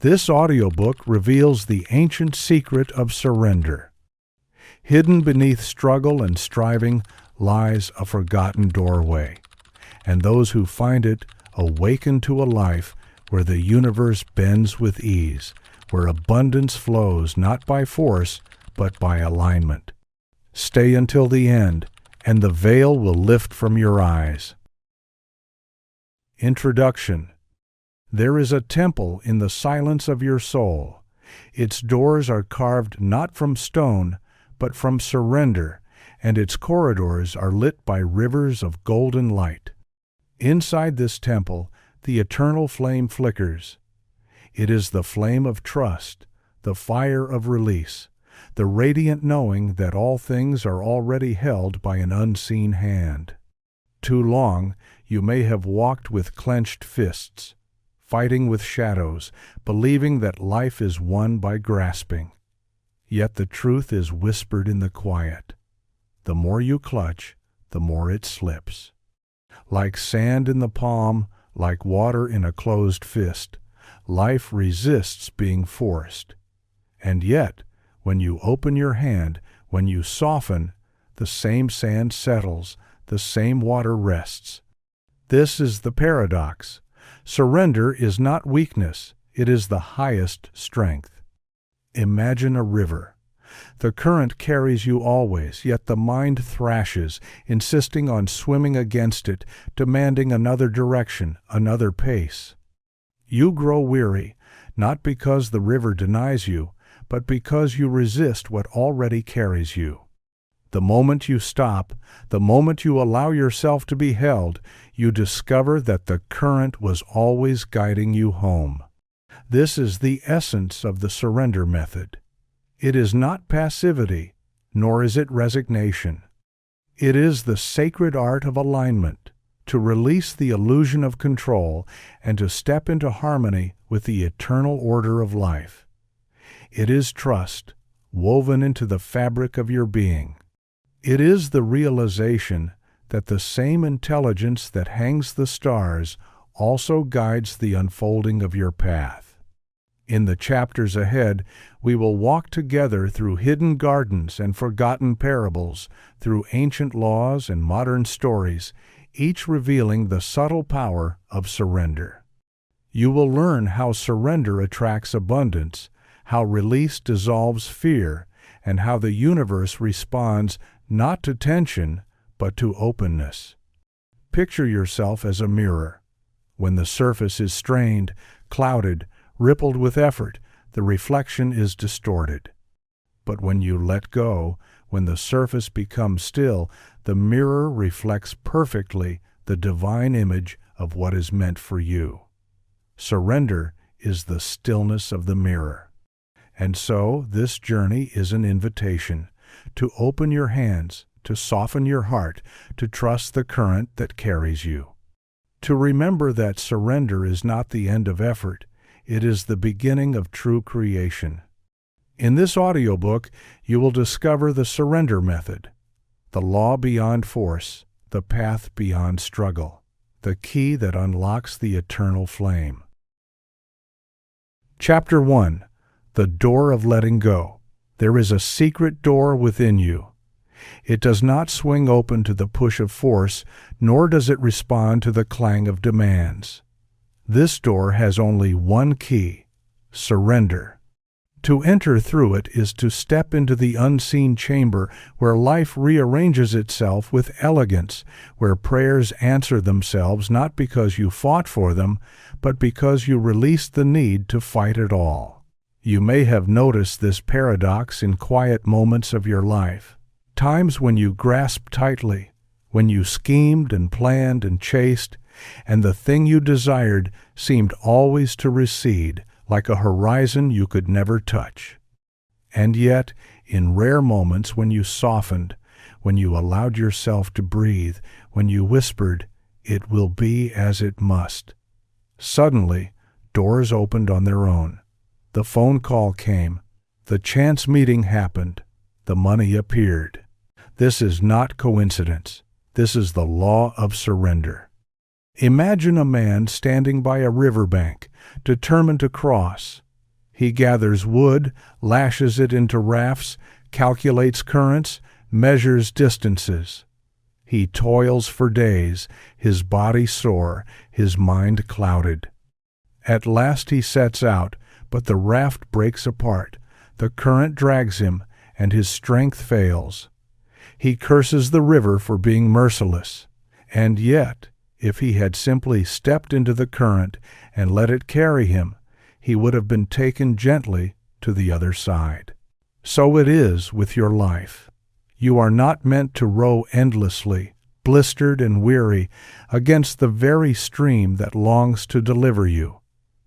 This audiobook reveals the ancient secret of surrender. Hidden beneath struggle and striving lies a forgotten doorway, and those who find it awaken to a life where the universe bends with ease, where abundance flows not by force, but by alignment. Stay until the end, and the veil will lift from your eyes. Introduction. There is a temple in the silence of your soul. Its doors are carved not from stone, but from surrender, and its corridors are lit by rivers of golden light. Inside this temple, the eternal flame flickers. It is the flame of trust, the fire of release, the radiant knowing that all things are already held by an unseen hand. Too long, you may have walked with clenched fists, fighting with shadows, believing that life is won by grasping. Yet the truth is whispered in the quiet. The more you clutch, the more it slips. Like sand in the palm, like water in a closed fist, life resists being forced. And yet, when you open your hand, when you soften, the same sand settles, the same water rests. This is the paradox. Surrender is not weakness, it is the highest strength. Imagine a river. The current carries you always, yet the mind thrashes, insisting on swimming against it, demanding another direction, another pace. You grow weary, not because the river denies you, but because you resist what already carries you. The moment you stop, the moment you allow yourself to be held, you discover that the current was always guiding you home. This is the essence of the surrender method. It is not passivity, nor is it resignation. It is the sacred art of alignment, to release the illusion of control and to step into harmony with the eternal order of life. It is trust, woven into the fabric of your being. It is the realization that the same intelligence that hangs the stars also guides the unfolding of your path. In the chapters ahead, we will walk together through hidden gardens and forgotten parables, through ancient laws and modern stories, each revealing the subtle power of surrender. You will learn how surrender attracts abundance, how release dissolves fear, and how the universe responds not to tension, but to openness. Picture yourself as a mirror. When the surface is strained, clouded, rippled with effort, the reflection is distorted. But when you let go, when the surface becomes still, the mirror reflects perfectly the divine image of what is meant for you. Surrender is the stillness of the mirror. And so, this journey is an invitation to open your hands, to soften your heart, to trust the current that carries you. To remember that surrender is not the end of effort, it is the beginning of true creation. In this audiobook, you will discover the surrender method, the law beyond force, the path beyond struggle, the key that unlocks the eternal flame. Chapter 1. The Door of Letting Go. There is a secret door within you. It does not swing open to the push of force, nor does it respond to the clang of demands. This door has only one key: surrender. To enter through it is to step into the unseen chamber where life rearranges itself with elegance, where prayers answer themselves not because you fought for them, but because you released the need to fight at all. You may have noticed this paradox in quiet moments of your life, times when you grasped tightly, when you schemed and planned and chased, and the thing you desired seemed always to recede, like a horizon you could never touch. And yet, in rare moments when you softened, when you allowed yourself to breathe, when you whispered, "It will be as it must," suddenly, doors opened on their own. The phone call came, the chance meeting happened, the money appeared. This is not coincidence. This is the law of surrender. Imagine a man standing by a riverbank, determined to cross. He gathers wood, lashes it into rafts, calculates currents, measures distances. He toils for days, his body sore, his mind clouded. At last he sets out, but the raft breaks apart. The current drags him, and his strength fails. He curses the river for being merciless. And yet, if he had simply stepped into the current and let it carry him, he would have been taken gently to the other side. So it is with your life. You are not meant to row endlessly, blistered and weary, against the very stream that longs to deliver you.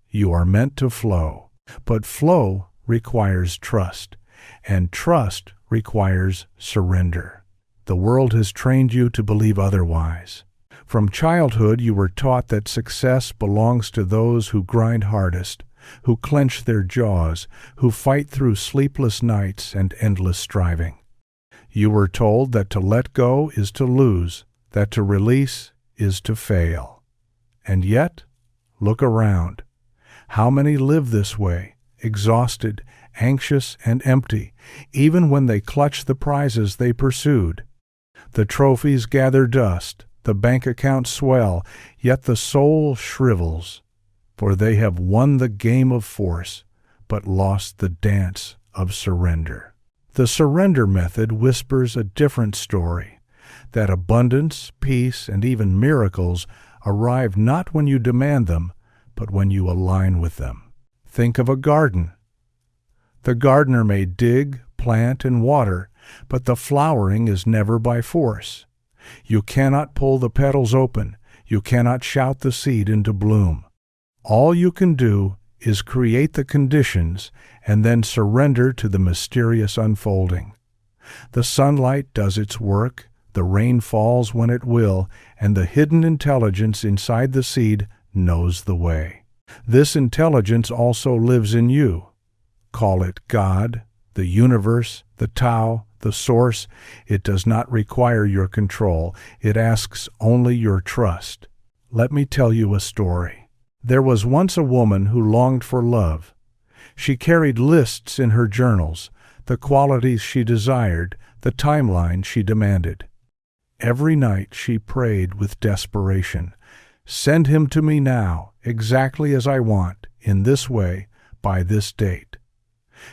You are meant to flow. But flow requires trust, and trust requires surrender. The world has trained you to believe otherwise. From childhood you were taught that success belongs to those who grind hardest, who clench their jaws, who fight through sleepless nights and endless striving. You were told that to let go is to lose, that to release is to fail. And yet, look around. How many live this way, exhausted, anxious, and empty, even when they clutch the prizes they pursued? The trophies gather dust, the bank accounts swell, yet the soul shrivels, for they have won the game of force, but lost the dance of surrender. The surrender method whispers a different story, that abundance, peace, and even miracles arrive not when you demand them, but when you align with them. Think of a garden. The gardener may dig, plant, and water, but the flowering is never by force. You cannot pull the petals open. You cannot shout the seed into bloom. All you can do is create the conditions and then surrender to the mysterious unfolding. The sunlight does its work, the rain falls when it will, and the hidden intelligence inside the seed knows the way. This intelligence also lives in you. Call it God, the universe, the Tao, the source. It does not require your control. It asks only your trust. Let me tell you a story. There was once a woman who longed for love. She carried lists in her journals, the qualities she desired, the timeline she demanded. Every night she prayed with desperation, "Send him to me now, exactly as I want, in this way, by this date."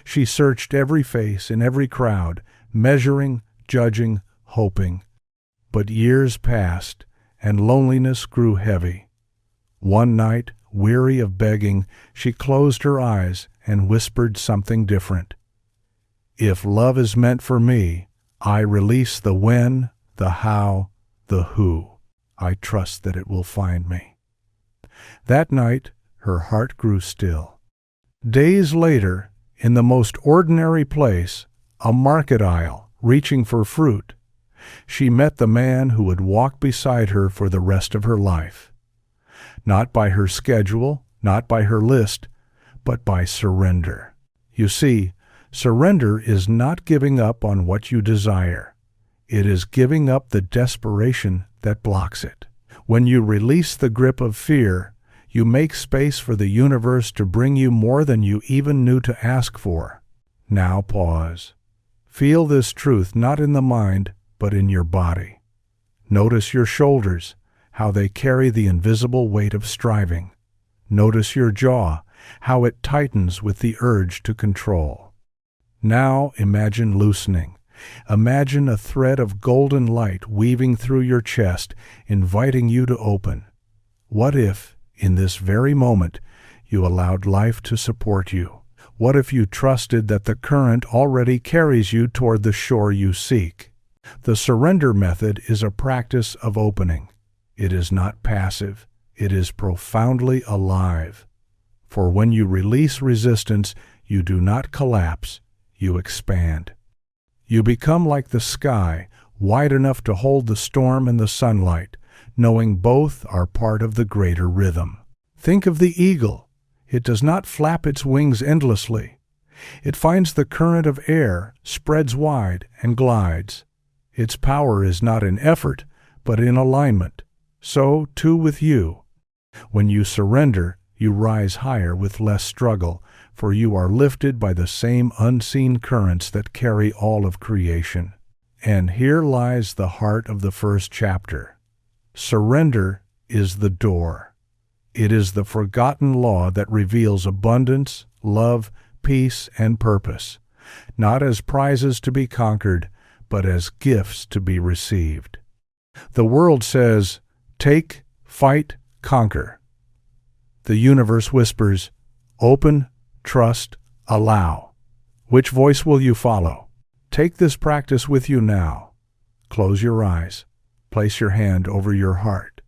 She searched every face in every crowd, measuring, judging, hoping. But years passed, and loneliness grew heavy. One night, weary of begging, she closed her eyes and whispered something different. "If love is meant for me, I release the when, the how, the who. I trust that it will find me." That night, her heart grew still. Days later, in the most ordinary place, a market aisle, reaching for fruit, she met the man who would walk beside her for the rest of her life. Not by her schedule, not by her list, but by surrender. You see, surrender is not giving up on what you desire. It is giving up the desperation that blocks it. When you release the grip of fear, you make space for the universe to bring you more than you even knew to ask for. Now pause. Feel this truth not in the mind, but in your body. Notice your shoulders, how they carry the invisible weight of striving. Notice your jaw, how it tightens with the urge to control. Now imagine loosening. Imagine a thread of golden light weaving through your chest, inviting you to open. What if, in this very moment, you allowed life to support you? What if you trusted that the current already carries you toward the shore you seek? The surrender method is a practice of opening. It is not passive. It is profoundly alive. For when you release resistance, you do not collapse, you expand. You become like the sky, wide enough to hold the storm and the sunlight, knowing both are part of the greater rhythm. Think of the eagle. It does not flap its wings endlessly. It finds the current of air, spreads wide, and glides. Its power is not in effort, but in alignment. So, too with you. When you surrender, you rise higher with less struggle, for you are lifted by the same unseen currents that carry all of creation. And here lies the heart of the first chapter. Surrender is the door. It is the forgotten law that reveals abundance, love, peace, and purpose, not as prizes to be conquered, but as gifts to be received. The world says, take, fight, conquer. The universe whispers, open, trust, allow. Which voice will you follow? Take this practice with you now. Close your eyes. Place your hand over your heart.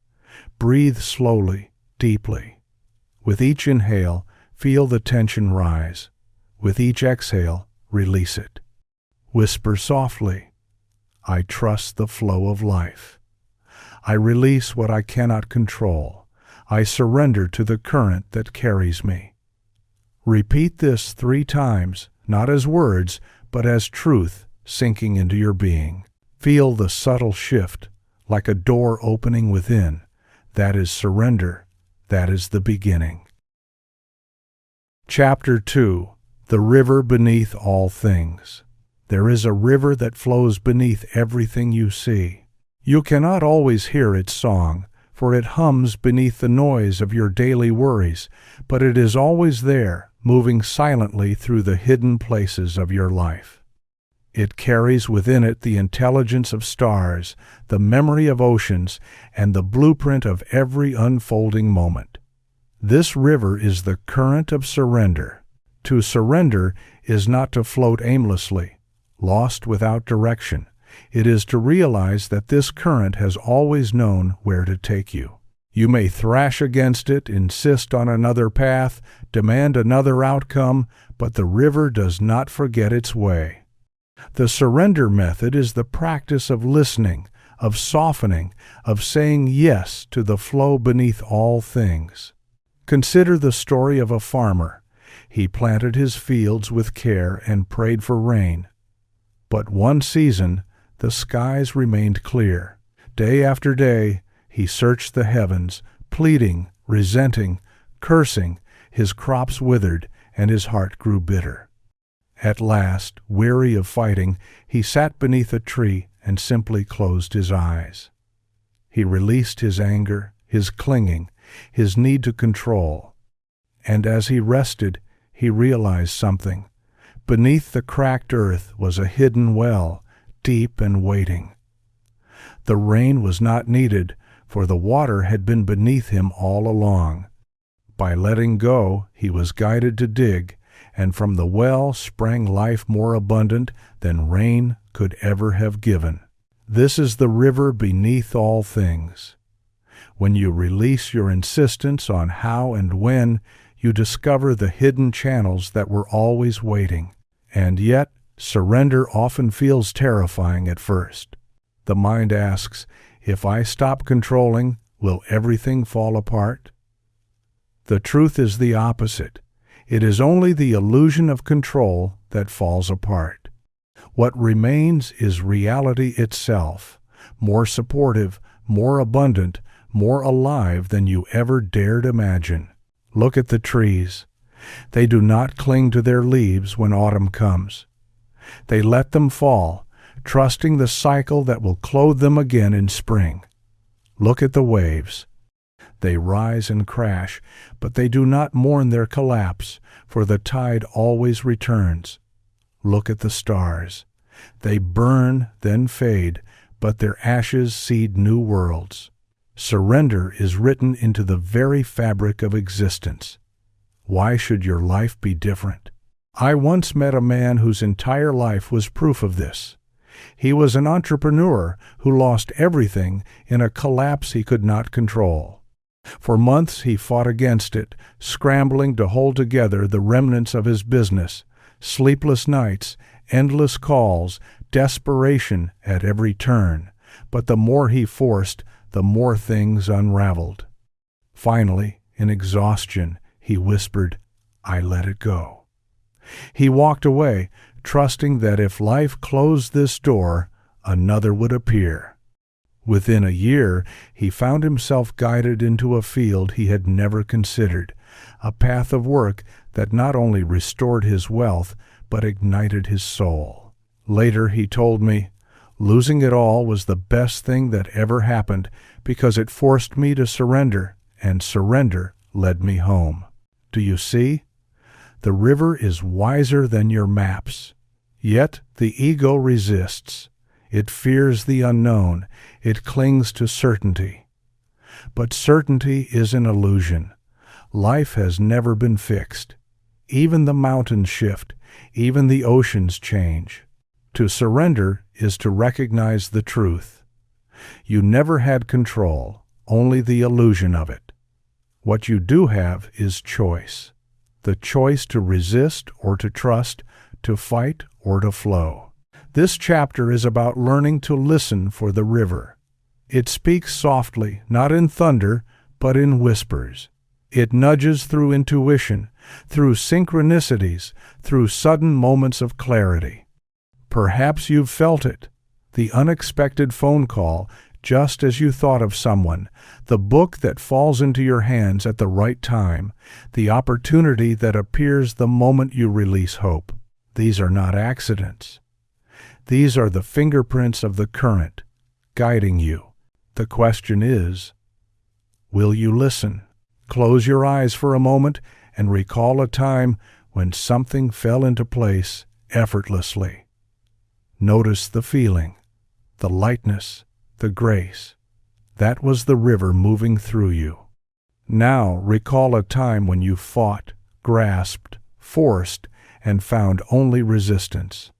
Breathe slowly, deeply. With each inhale, feel the tension rise. With each exhale, release it. Whisper softly, I trust the flow of life. I release what I cannot control. I surrender to the current that carries me. Repeat this 3 times, not as words, but as truth sinking into your being. Feel the subtle shift, like a door opening within. That is surrender. That is the beginning. Chapter 2. The River Beneath All Things. There is a river that flows beneath everything you see. You cannot always hear its song, for it hums beneath the noise of your daily worries, but it is always there, moving silently through the hidden places of your life. It carries within it the intelligence of stars, the memory of oceans, and the blueprint of every unfolding moment. This river is the current of surrender. To surrender is not to float aimlessly, lost without direction. It is to realize that this current has always known where to take you. You may thrash against it, insist on another path, demand another outcome, but the river does not forget its way. The surrender method is the practice of listening, of softening, of saying yes to the flow beneath all things. Consider the story of a farmer. He planted his fields with care and prayed for rain. But one season, the skies remained clear. Day after day, he searched the heavens, pleading, resenting, cursing. His crops withered, and his heart grew bitter. At last, weary of fighting, he sat beneath a tree and simply closed his eyes. He released his anger, his clinging, his need to control. And as he rested, he realized something. Beneath the cracked earth was a hidden well, deep and waiting. The rain was not needed, for the water had been beneath him all along. By letting go, he was guided to dig, and from the well sprang life more abundant than rain could ever have given. This is the river beneath all things. When you release your insistence on how and when, you discover the hidden channels that were always waiting. And yet, surrender often feels terrifying at first. The mind asks, if I stop controlling, will everything fall apart? The truth is the opposite. It is only the illusion of control that falls apart. What remains is reality itself, more supportive, more abundant, more alive than you ever dared imagine. Look at the trees. They do not cling to their leaves when autumn comes. They let them fall, trusting the cycle that will clothe them again in spring. Look at the waves. They rise and crash, but they do not mourn their collapse, for the tide always returns. Look at the stars. They burn, then fade, but their ashes seed new worlds. Surrender is written into the very fabric of existence. Why should your life be different? I once met a man whose entire life was proof of this. He was an entrepreneur who lost everything in a collapse he could not control. For months he fought against it, scrambling to hold together the remnants of his business. Sleepless nights, endless calls, desperation at every turn. But the more he forced, the more things unraveled. Finally, in exhaustion, he whispered, I let it go. He walked away, trusting that if life closed this door, another would appear. Within a year, he found himself guided into a field he had never considered, a path of work that not only restored his wealth, but ignited his soul. Later he told me, losing it all was the best thing that ever happened because it forced me to surrender, and surrender led me home. Do you see? The river is wiser than your maps. Yet the ego resists. It fears the unknown. It clings to certainty. But certainty is an illusion. Life has never been fixed. Even the mountains shift. Even the oceans change. To surrender is to recognize the truth. You never had control, only the illusion of it. What you do have is choice. The choice to resist or to trust, to fight or to flow. This chapter is about learning to listen for the river. It speaks softly, not in thunder, but in whispers. It nudges through intuition, through synchronicities, through sudden moments of clarity. Perhaps you've felt it, the unexpected phone call just as you thought of someone, the book that falls into your hands at the right time, the opportunity that appears the moment you release hope. These are not accidents. These are the fingerprints of the current, guiding you. The question is, will you listen? Close your eyes for a moment and recall a time when something fell into place effortlessly. Notice the feeling, the lightness, the grace. That was the river moving through you. Now recall a time when you fought, grasped, forced, and found only resistance.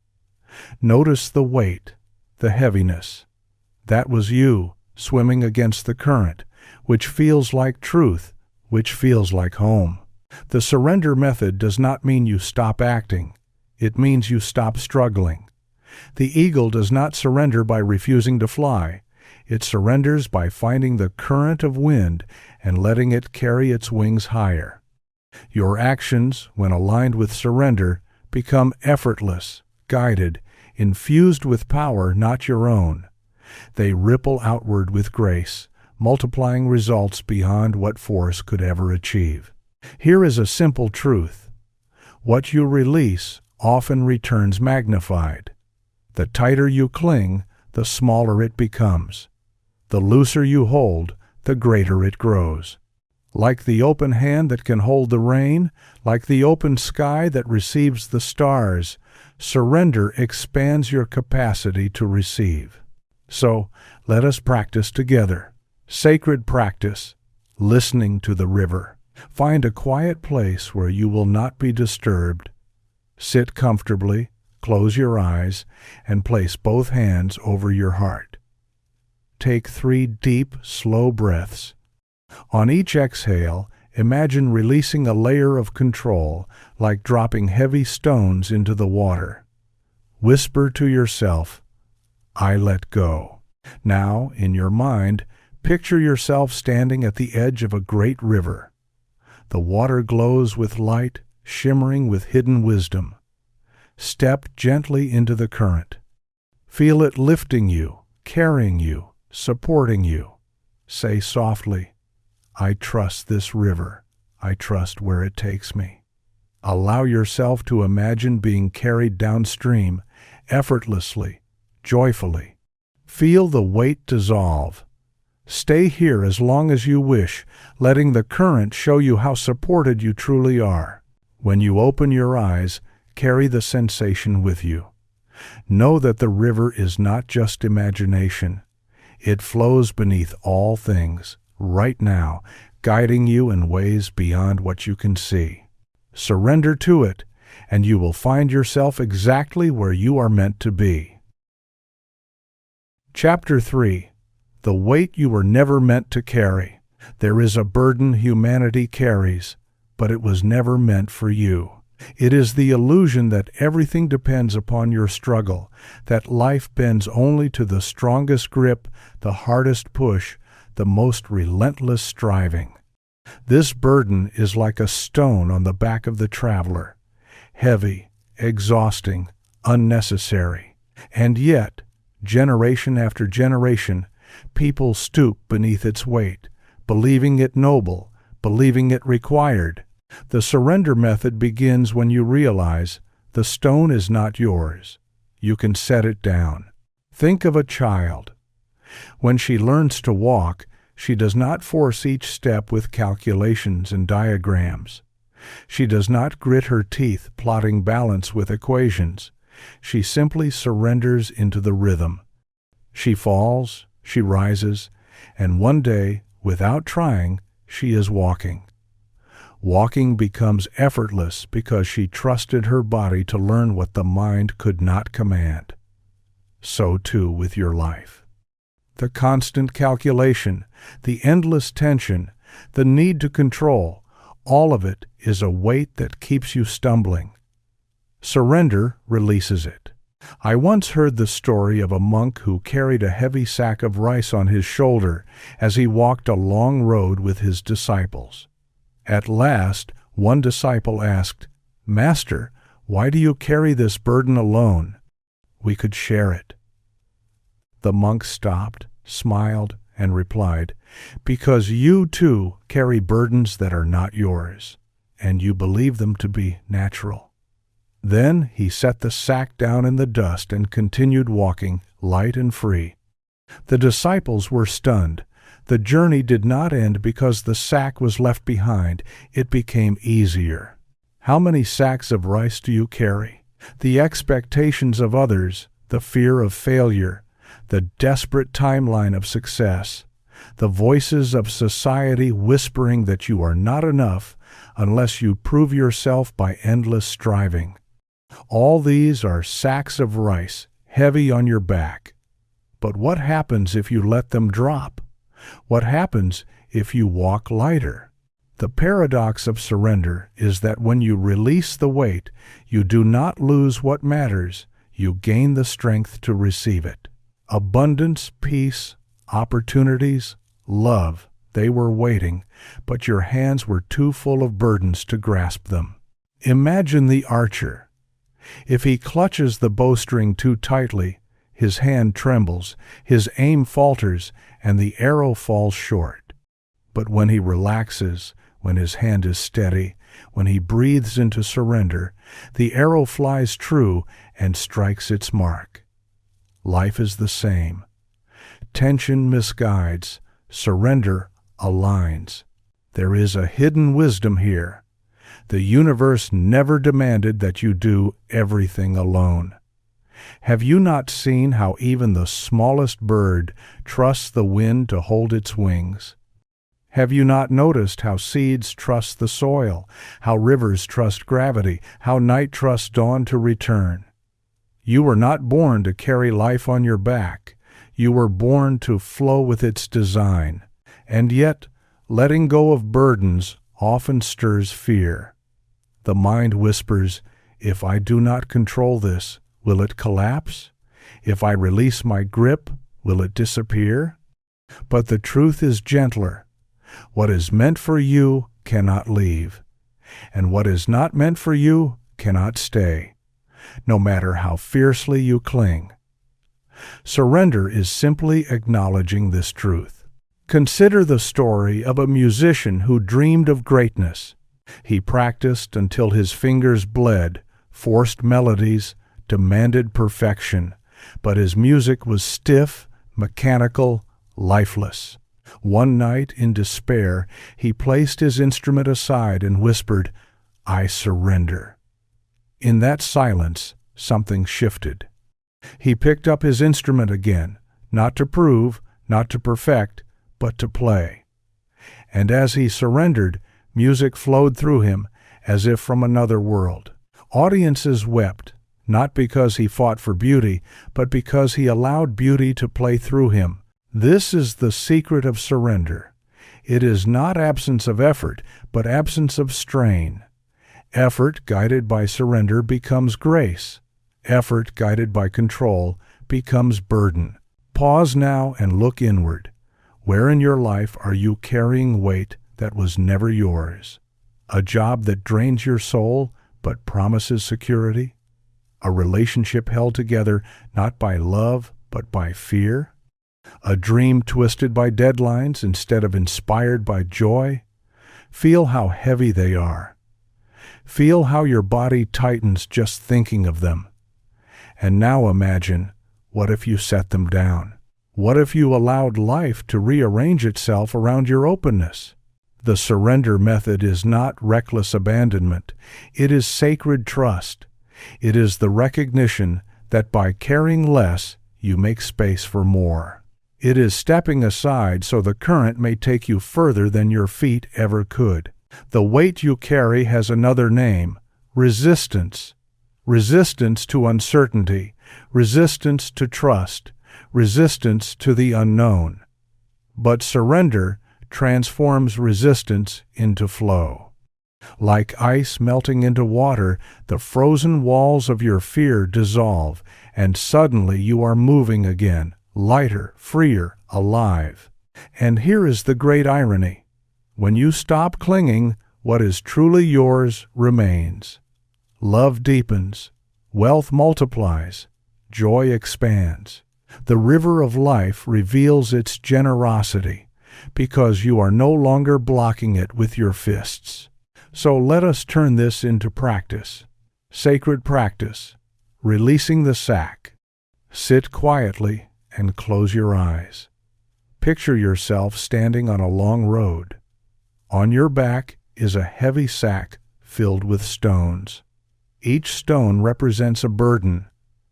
Notice the weight, the heaviness. That was you swimming against the current, which feels like truth, which feels like home. The surrender method does not mean you stop acting. It means you stop struggling. The eagle does not surrender by refusing to fly. It surrenders by finding the current of wind and letting it carry its wings higher. Your actions, when aligned with surrender, become effortless, guided, infused with power not your own. They ripple outward with grace, multiplying results beyond what force could ever achieve. Here is a simple truth. What you release often returns magnified. The tighter you cling, the smaller it becomes. The looser you hold, the greater it grows. Like the open hand that can hold the rain, like the open sky that receives the stars, surrender expands your capacity to receive. So, let us practice together. Sacred practice, listening to the river. Find a quiet place where you will not be disturbed. Sit comfortably, close your eyes, and place both hands over your heart. Take 3 deep, slow breaths. On each exhale, imagine releasing a layer of control, like dropping heavy stones into the water. Whisper to yourself, I let go. Now, in your mind, picture yourself standing at the edge of a great river. The water glows with light, shimmering with hidden wisdom. Step gently into the current. Feel it lifting you, carrying you, supporting you. Say softly, I trust this river. I trust where it takes me. Allow yourself to imagine being carried downstream, effortlessly, joyfully. Feel the weight dissolve. Stay here as long as you wish, letting the current show you how supported you truly are. When you open your eyes, carry the sensation with you. Know that the river is not just imagination. It flows beneath all things, right now, guiding you in ways beyond what you can see. Surrender to it, and you will find yourself exactly where you are meant to be. Chapter 3. The weight you were never meant to carry. There is a burden humanity carries, but it was never meant for you. It is the illusion that everything depends upon your struggle, that life bends only to the strongest grip, the hardest push, the most relentless striving. This burden is like a stone on the back of the traveler, heavy, exhausting, unnecessary. And yet, generation after generation, people stoop beneath its weight, believing it noble, believing it required. The surrender method begins when you realize the stone is not yours. You can set it down. Think of a child. When she learns to walk, she does not force each step with calculations and diagrams. She does not grit her teeth plotting balance with equations. She simply surrenders into the rhythm. She falls, she rises, and one day, without trying, she is walking. Walking becomes effortless because she trusted her body to learn what the mind could not command. So too with your life. The constant calculation, the endless tension, the need to control, all of it is a weight that keeps you stumbling. Surrender releases it. I once heard the story of a monk who carried a heavy sack of rice on his shoulder as he walked a long road with his disciples. At last, one disciple asked, "Master, why do you carry this burden alone? We could share it." The monk stopped, smiled, and replied, "Because you too carry burdens that are not yours, and you believe them to be natural." Then he set the sack down in the dust and continued walking, light and free. The disciples were stunned. The journey did not end because the sack was left behind. It became easier. How many sacks of rice do you carry? The expectations of others, the fear of failure, the desperate timeline of success, the voices of society whispering that you are not enough unless you prove yourself by endless striving. All these are sacks of rice, heavy on your back. But what happens if you let them drop? What happens if you walk lighter? The paradox of surrender is that when you release the weight, you do not lose what matters, you gain the strength to receive it. Abundance, peace, opportunities, love, they were waiting, but your hands were too full of burdens to grasp them. Imagine the archer. If he clutches the bowstring too tightly, his hand trembles, his aim falters, and the arrow falls short. But when he relaxes, when his hand is steady, when he breathes into surrender, the arrow flies true and strikes its mark. Life is the same. Tension misguides, surrender aligns. There is a hidden wisdom here. The universe never demanded that you do everything alone. Have you not seen how even the smallest bird trusts the wind to hold its wings? Have you not noticed how seeds trust the soil, how rivers trust gravity, how night trusts dawn to return? You were not born to carry life on your back. You were born to flow with its design. And yet, letting go of burdens often stirs fear. The mind whispers, "If I do not control this, will it collapse? If I release my grip, will it disappear?" But the truth is gentler. What is meant for you cannot leave, and what is not meant for you cannot stay, no matter how fiercely you cling. Surrender is simply acknowledging this truth. Consider the story of a musician who dreamed of greatness. He practiced until his fingers bled, forced melodies, demanded perfection, but his music was stiff, mechanical, lifeless. One night, in despair, he placed his instrument aside and whispered, "I surrender." In that silence, something shifted. He picked up his instrument again, not to prove, not to perfect, but to play. And as he surrendered, music flowed through him as if from another world. Audiences wept, not because he fought for beauty, but because he allowed beauty to play through him. This is the secret of surrender. It is not absence of effort, but absence of strain. Effort guided by surrender becomes grace. Effort guided by control becomes burden. Pause now and look inward. Where in your life are you carrying weight that was never yours? A job that drains your soul but promises security? A relationship held together not by love but by fear? A dream twisted by deadlines instead of inspired by joy? Feel how heavy they are. Feel how your body tightens just thinking of them. And now imagine, what if you set them down? What if you allowed life to rearrange itself around your openness? The surrender method is not reckless abandonment. It is sacred trust. It is the recognition that by caring less, you make space for more. It is stepping aside so the current may take you further than your feet ever could. The weight you carry has another name: resistance. Resistance to uncertainty, resistance to trust, resistance to the unknown. But surrender transforms resistance into flow. Like ice melting into water, the frozen walls of your fear dissolve, and suddenly you are moving again, lighter, freer, alive. And here is the great irony. When you stop clinging, what is truly yours remains. Love deepens, wealth multiplies, joy expands. The river of life reveals its generosity, because you are no longer blocking it with your fists. So let us turn this into practice. Sacred practice, releasing the sack. Sit quietly and close your eyes. Picture yourself standing on a long road. On your back is a heavy sack filled with stones. Each stone represents a burden: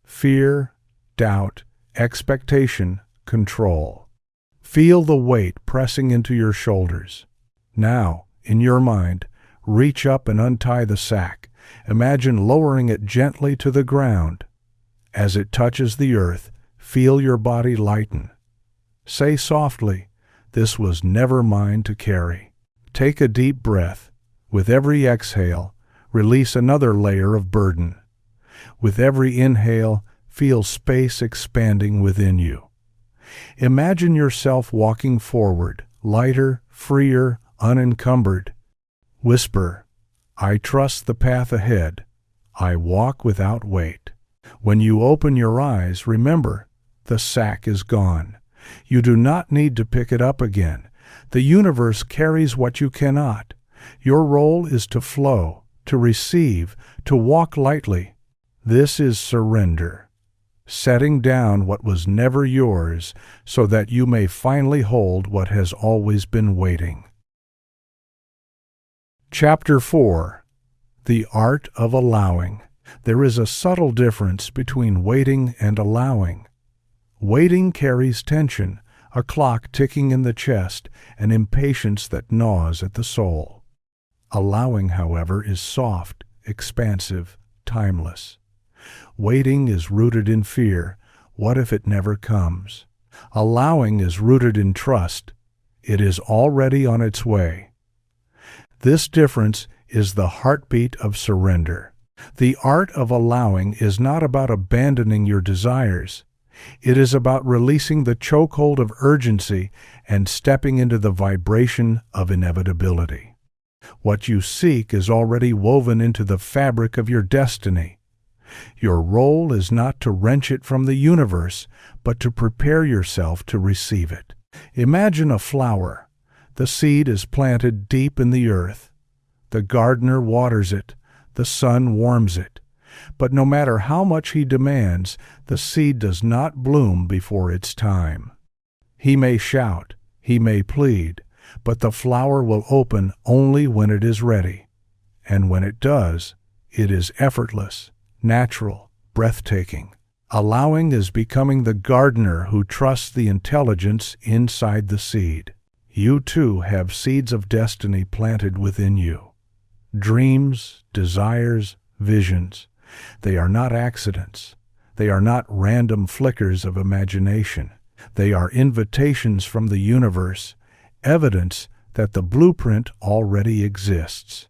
fear, doubt, expectation, control. Feel the weight pressing into your shoulders. Now, in your mind, reach up and untie the sack. Imagine lowering it gently to the ground. As it touches the earth, feel your body lighten. Say softly, "This was never mine to carry." Take a deep breath. With every exhale, release another layer of burden. With every inhale, feel space expanding within you. Imagine yourself walking forward, lighter, freer, unencumbered. Whisper, "I trust the path ahead. I walk without weight." When you open your eyes, remember, the sack is gone. You do not need to pick it up again. The universe carries what you cannot. Your role is to flow, to receive, to walk lightly. This is surrender. Setting down what was never yours so that you may finally hold what has always been waiting. Chapter 4. The Art of Allowing. There is a subtle difference between waiting and allowing. Waiting carries tension, a clock ticking in the chest, an impatience that gnaws at the soul. Allowing, however, is soft, expansive, timeless. Waiting is rooted in fear. What if it never comes? Allowing is rooted in trust. It is already on its way. This difference is the heartbeat of surrender. The art of allowing is not about abandoning your desires. It is about releasing the chokehold of urgency and stepping into the vibration of inevitability. What you seek is already woven into the fabric of your destiny. Your role is not to wrench it from the universe, but to prepare yourself to receive it. Imagine a flower. The seed is planted deep in the earth. The gardener waters it. The sun warms it. But no matter how much he demands, the seed does not bloom before its time. He may shout, he may plead, but the flower will open only when it is ready. And when it does, it is effortless, natural, breathtaking. Allowing is becoming the gardener who trusts the intelligence inside the seed. You too have seeds of destiny planted within you. Dreams, desires, visions. They are not accidents. They are not random flickers of imagination. They are invitations from the universe, evidence that the blueprint already exists.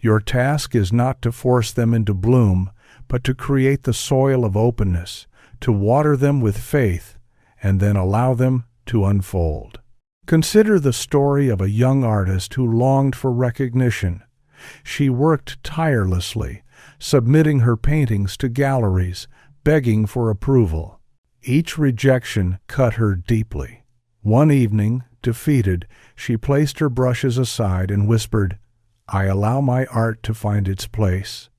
Your task is not to force them into bloom, but to create the soil of openness, to water them with faith, and then allow them to unfold. Consider the story of a young artist who longed for recognition. She worked tirelessly, submitting her paintings to galleries, begging for approval. Each rejection cut her deeply. One evening, defeated, she placed her brushes aside and whispered, "I allow my art to find its place.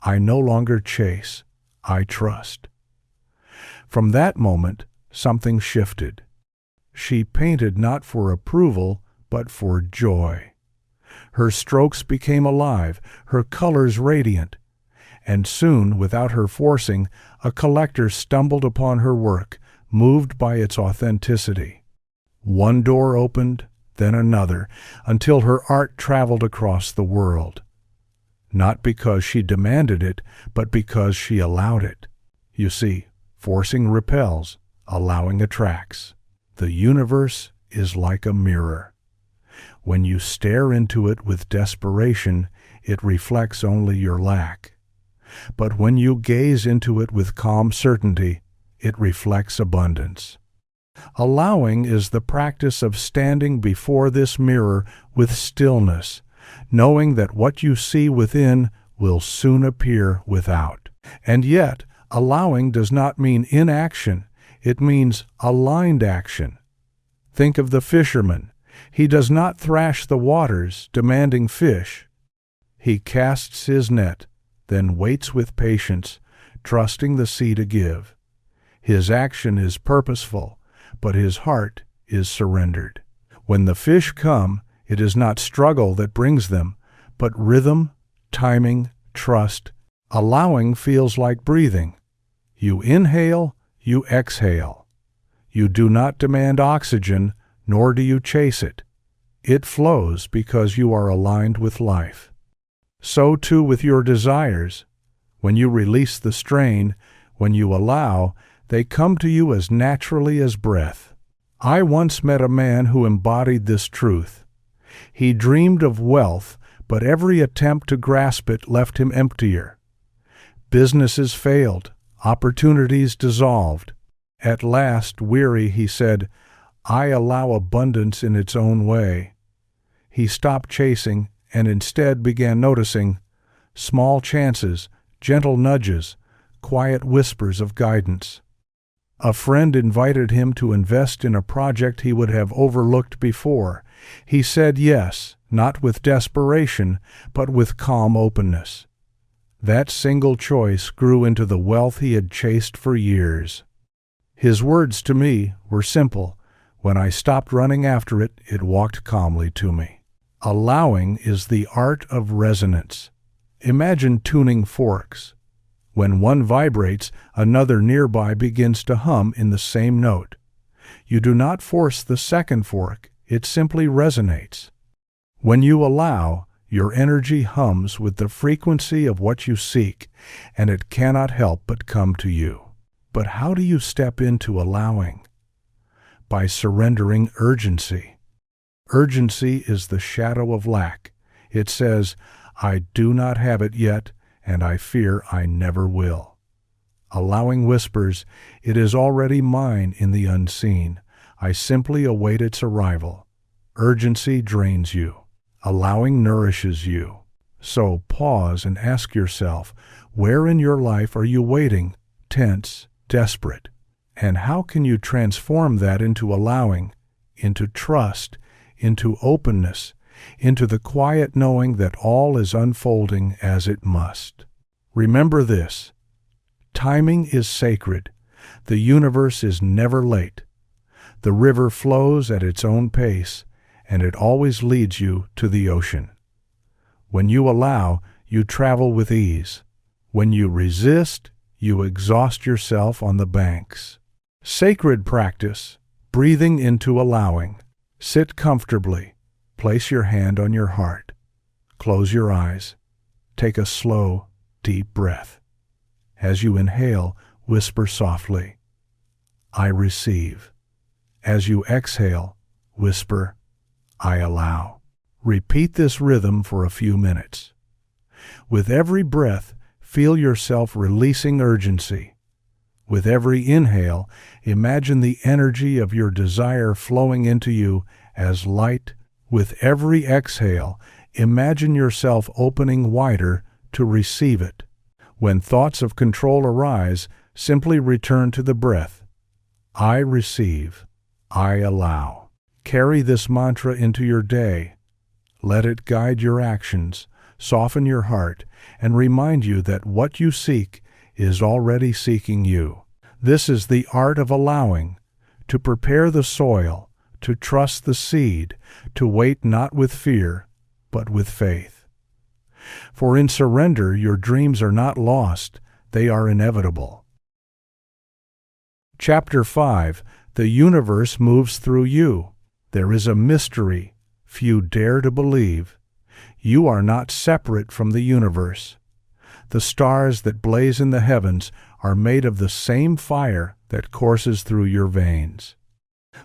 I no longer chase, I trust." From that moment, something shifted. She painted not for approval, but for joy. Her strokes became alive, her colors radiant, and soon, without her forcing, a collector stumbled upon her work, moved by its authenticity. One door opened, then another, until her art traveled across the world. Not because she demanded it, but because she allowed it. You see, forcing repels, allowing attracts. The universe is like a mirror. When you stare into it with desperation, it reflects only your lack. But when you gaze into it with calm certainty, it reflects abundance. Allowing is the practice of standing before this mirror with stillness, knowing that what you see within will soon appear without. And yet, allowing does not mean inaction, it means aligned action. Think of the fisherman. He does not thrash the waters, demanding fish. He casts his net, then waits with patience, trusting the sea to give. His action is purposeful, but his heart is surrendered. When the fish come, it is not struggle that brings them, but rhythm, timing, trust. Allowing feels like breathing. You inhale, you exhale. You do not demand oxygen, nor do you chase it. It flows because you are aligned with life. So too with your desires. When you release the strain, when you allow, they come to you as naturally as breath. I once met a man who embodied this truth. He dreamed of wealth, but every attempt to grasp it left him emptier. Businesses failed, opportunities dissolved. At last, weary, he said, "I allow abundance in its own way." He stopped chasing and instead began noticing small chances, gentle nudges, quiet whispers of guidance. A friend invited him to invest in a project he would have overlooked before. He said yes, not with desperation, but with calm openness. That single choice grew into the wealth he had chased for years. His words to me were simple. When I stopped running after it, it walked calmly to me. Allowing is the art of resonance. Imagine tuning forks. When one vibrates, another nearby begins to hum in the same note. You do not force the second fork, it simply resonates. When you allow, your energy hums with the frequency of what you seek, and it cannot help but come to you. But how do you step into allowing? By surrendering urgency. Urgency is the shadow of lack. It says, "I do not have it yet, and I fear I never will." Allowing whispers, "It is already mine in the unseen. I simply await its arrival." Urgency drains you. Allowing nourishes you. So pause and ask yourself, where in your life are you waiting, tense, desperate? And how can you transform that into allowing, into trust, into openness, into the quiet knowing that all is unfolding as it must? Remember this: timing is sacred. The universe is never late. The river flows at its own pace, and it always leads you to the ocean. When you allow, you travel with ease. When you resist, you exhaust yourself on the banks. Sacred practice, breathing into allowing. Sit comfortably. Place your hand on your heart. Close your eyes. Take a slow, deep breath. As you inhale, whisper softly, "I receive." As you exhale, whisper, "I allow." Repeat this rhythm for a few minutes. With every breath, feel yourself releasing urgency. With every inhale, imagine the energy of your desire flowing into you as light. With every exhale, imagine yourself opening wider to receive it. When thoughts of control arise, simply return to the breath. I receive. I allow. Carry this mantra into your day. Let it guide your actions, soften your heart, and remind you that what you seek is already seeking you. This is the art of allowing, to prepare the soil, to trust the seed, to wait not with fear, but with faith. For in surrender your dreams are not lost, they are inevitable. Chapter 5. The universe moves through you. There is a mystery few dare to believe. You are not separate from the universe. The stars that blaze in the heavens are made of the same fire that courses through your veins.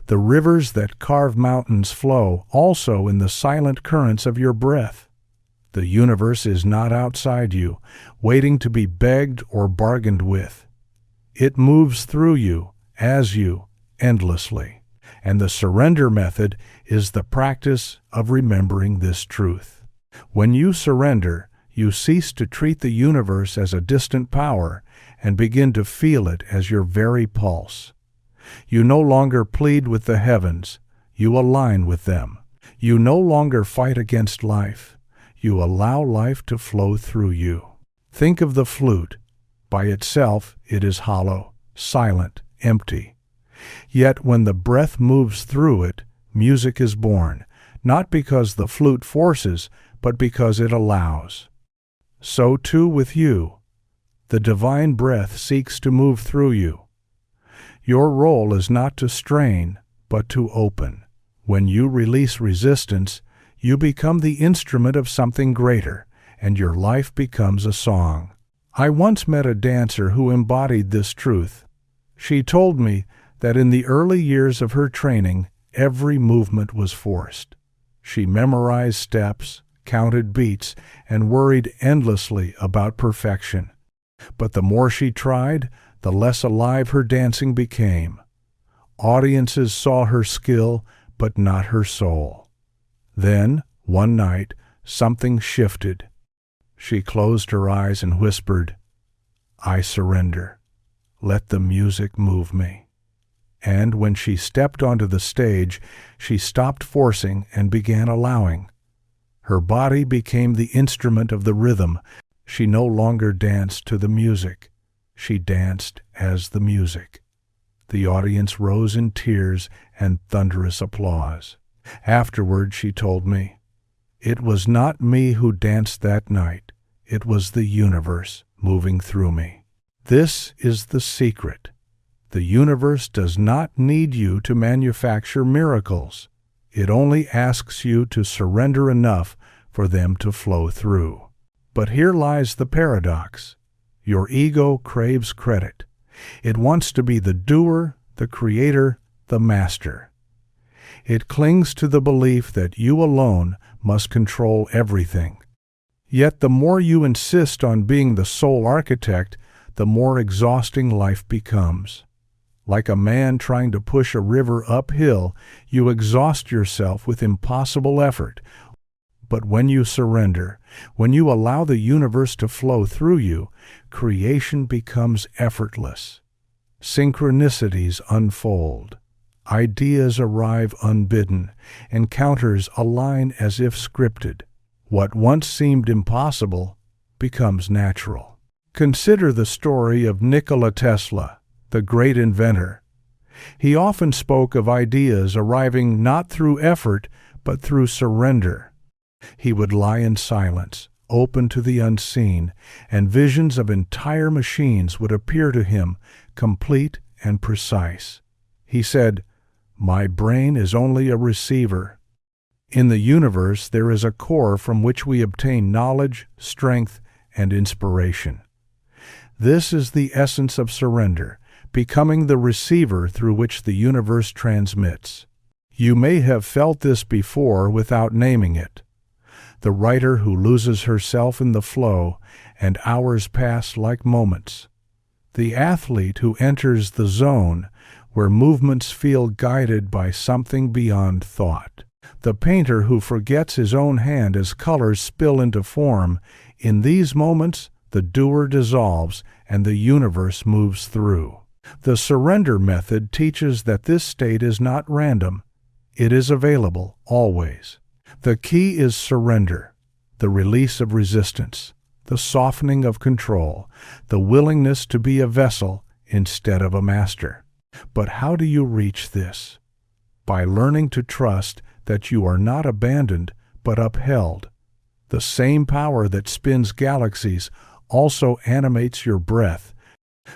The rivers that carve mountains flow also in the silent currents of your breath. The universe is not outside you, waiting to be begged or bargained with. It moves through you, as you, endlessly. And the surrender method is the practice of remembering this truth. When you surrender, you cease to treat the universe as a distant power and begin to feel it as your very pulse. You no longer plead with the heavens, you align with them. You no longer fight against life, you allow life to flow through you. Think of the flute. By itself, it is hollow, silent, empty. Yet when the breath moves through it, music is born, not because the flute forces, but because it allows. So too with you. The divine breath seeks to move through you. Your role is not to strain, but to open. When you release resistance, you become the instrument of something greater, and your life becomes a song. I once met a dancer who embodied this truth. She told me that in the early years of her training, every movement was forced. She memorized steps, counted beats, and worried endlessly about perfection. But the more she tried, the less alive her dancing became. Audiences saw her skill, but not her soul. Then, one night, something shifted. She closed her eyes and whispered, "I surrender. Let the music move me." And when she stepped onto the stage, she stopped forcing and began allowing. Her body became the instrument of the rhythm. She no longer danced to the music. She danced as the music. The audience rose in tears and thunderous applause. Afterward, she told me, "It was not me who danced that night. It was the universe moving through me." This is the secret. The universe does not need you to manufacture miracles. It only asks you to surrender enough for them to flow through. But here lies the paradox. Your ego craves credit. It wants to be the doer, the creator, the master. It clings to the belief that you alone must control everything. Yet the more you insist on being the sole architect, the more exhausting life becomes. Like a man trying to push a river uphill, you exhaust yourself with impossible effort. But when you surrender, when you allow the universe to flow through you, creation becomes effortless. Synchronicities unfold. Ideas arrive unbidden. Encounters align as if scripted. What once seemed impossible becomes natural. Consider the story of Nikola Tesla, the great inventor. He often spoke of ideas arriving not through effort, but through surrender. He would lie in silence, open to the unseen, and visions of entire machines would appear to him, complete and precise. He said, "My brain is only a receiver." In the universe there is a core from which we obtain knowledge, strength, and inspiration. This is the essence of surrender, becoming the receiver through which the universe transmits. You may have felt this before without naming it. The writer who loses herself in the flow, and hours pass like moments. The athlete who enters the zone, where movements feel guided by something beyond thought. The painter who forgets his own hand as colors spill into form. In these moments, the doer dissolves and the universe moves through. The surrender method teaches that this state is not random. It is available always. The key is surrender, the release of resistance, the softening of control, the willingness to be a vessel instead of a master. But how do you reach this? By learning to trust that you are not abandoned but upheld. The same power that spins galaxies also animates your breath.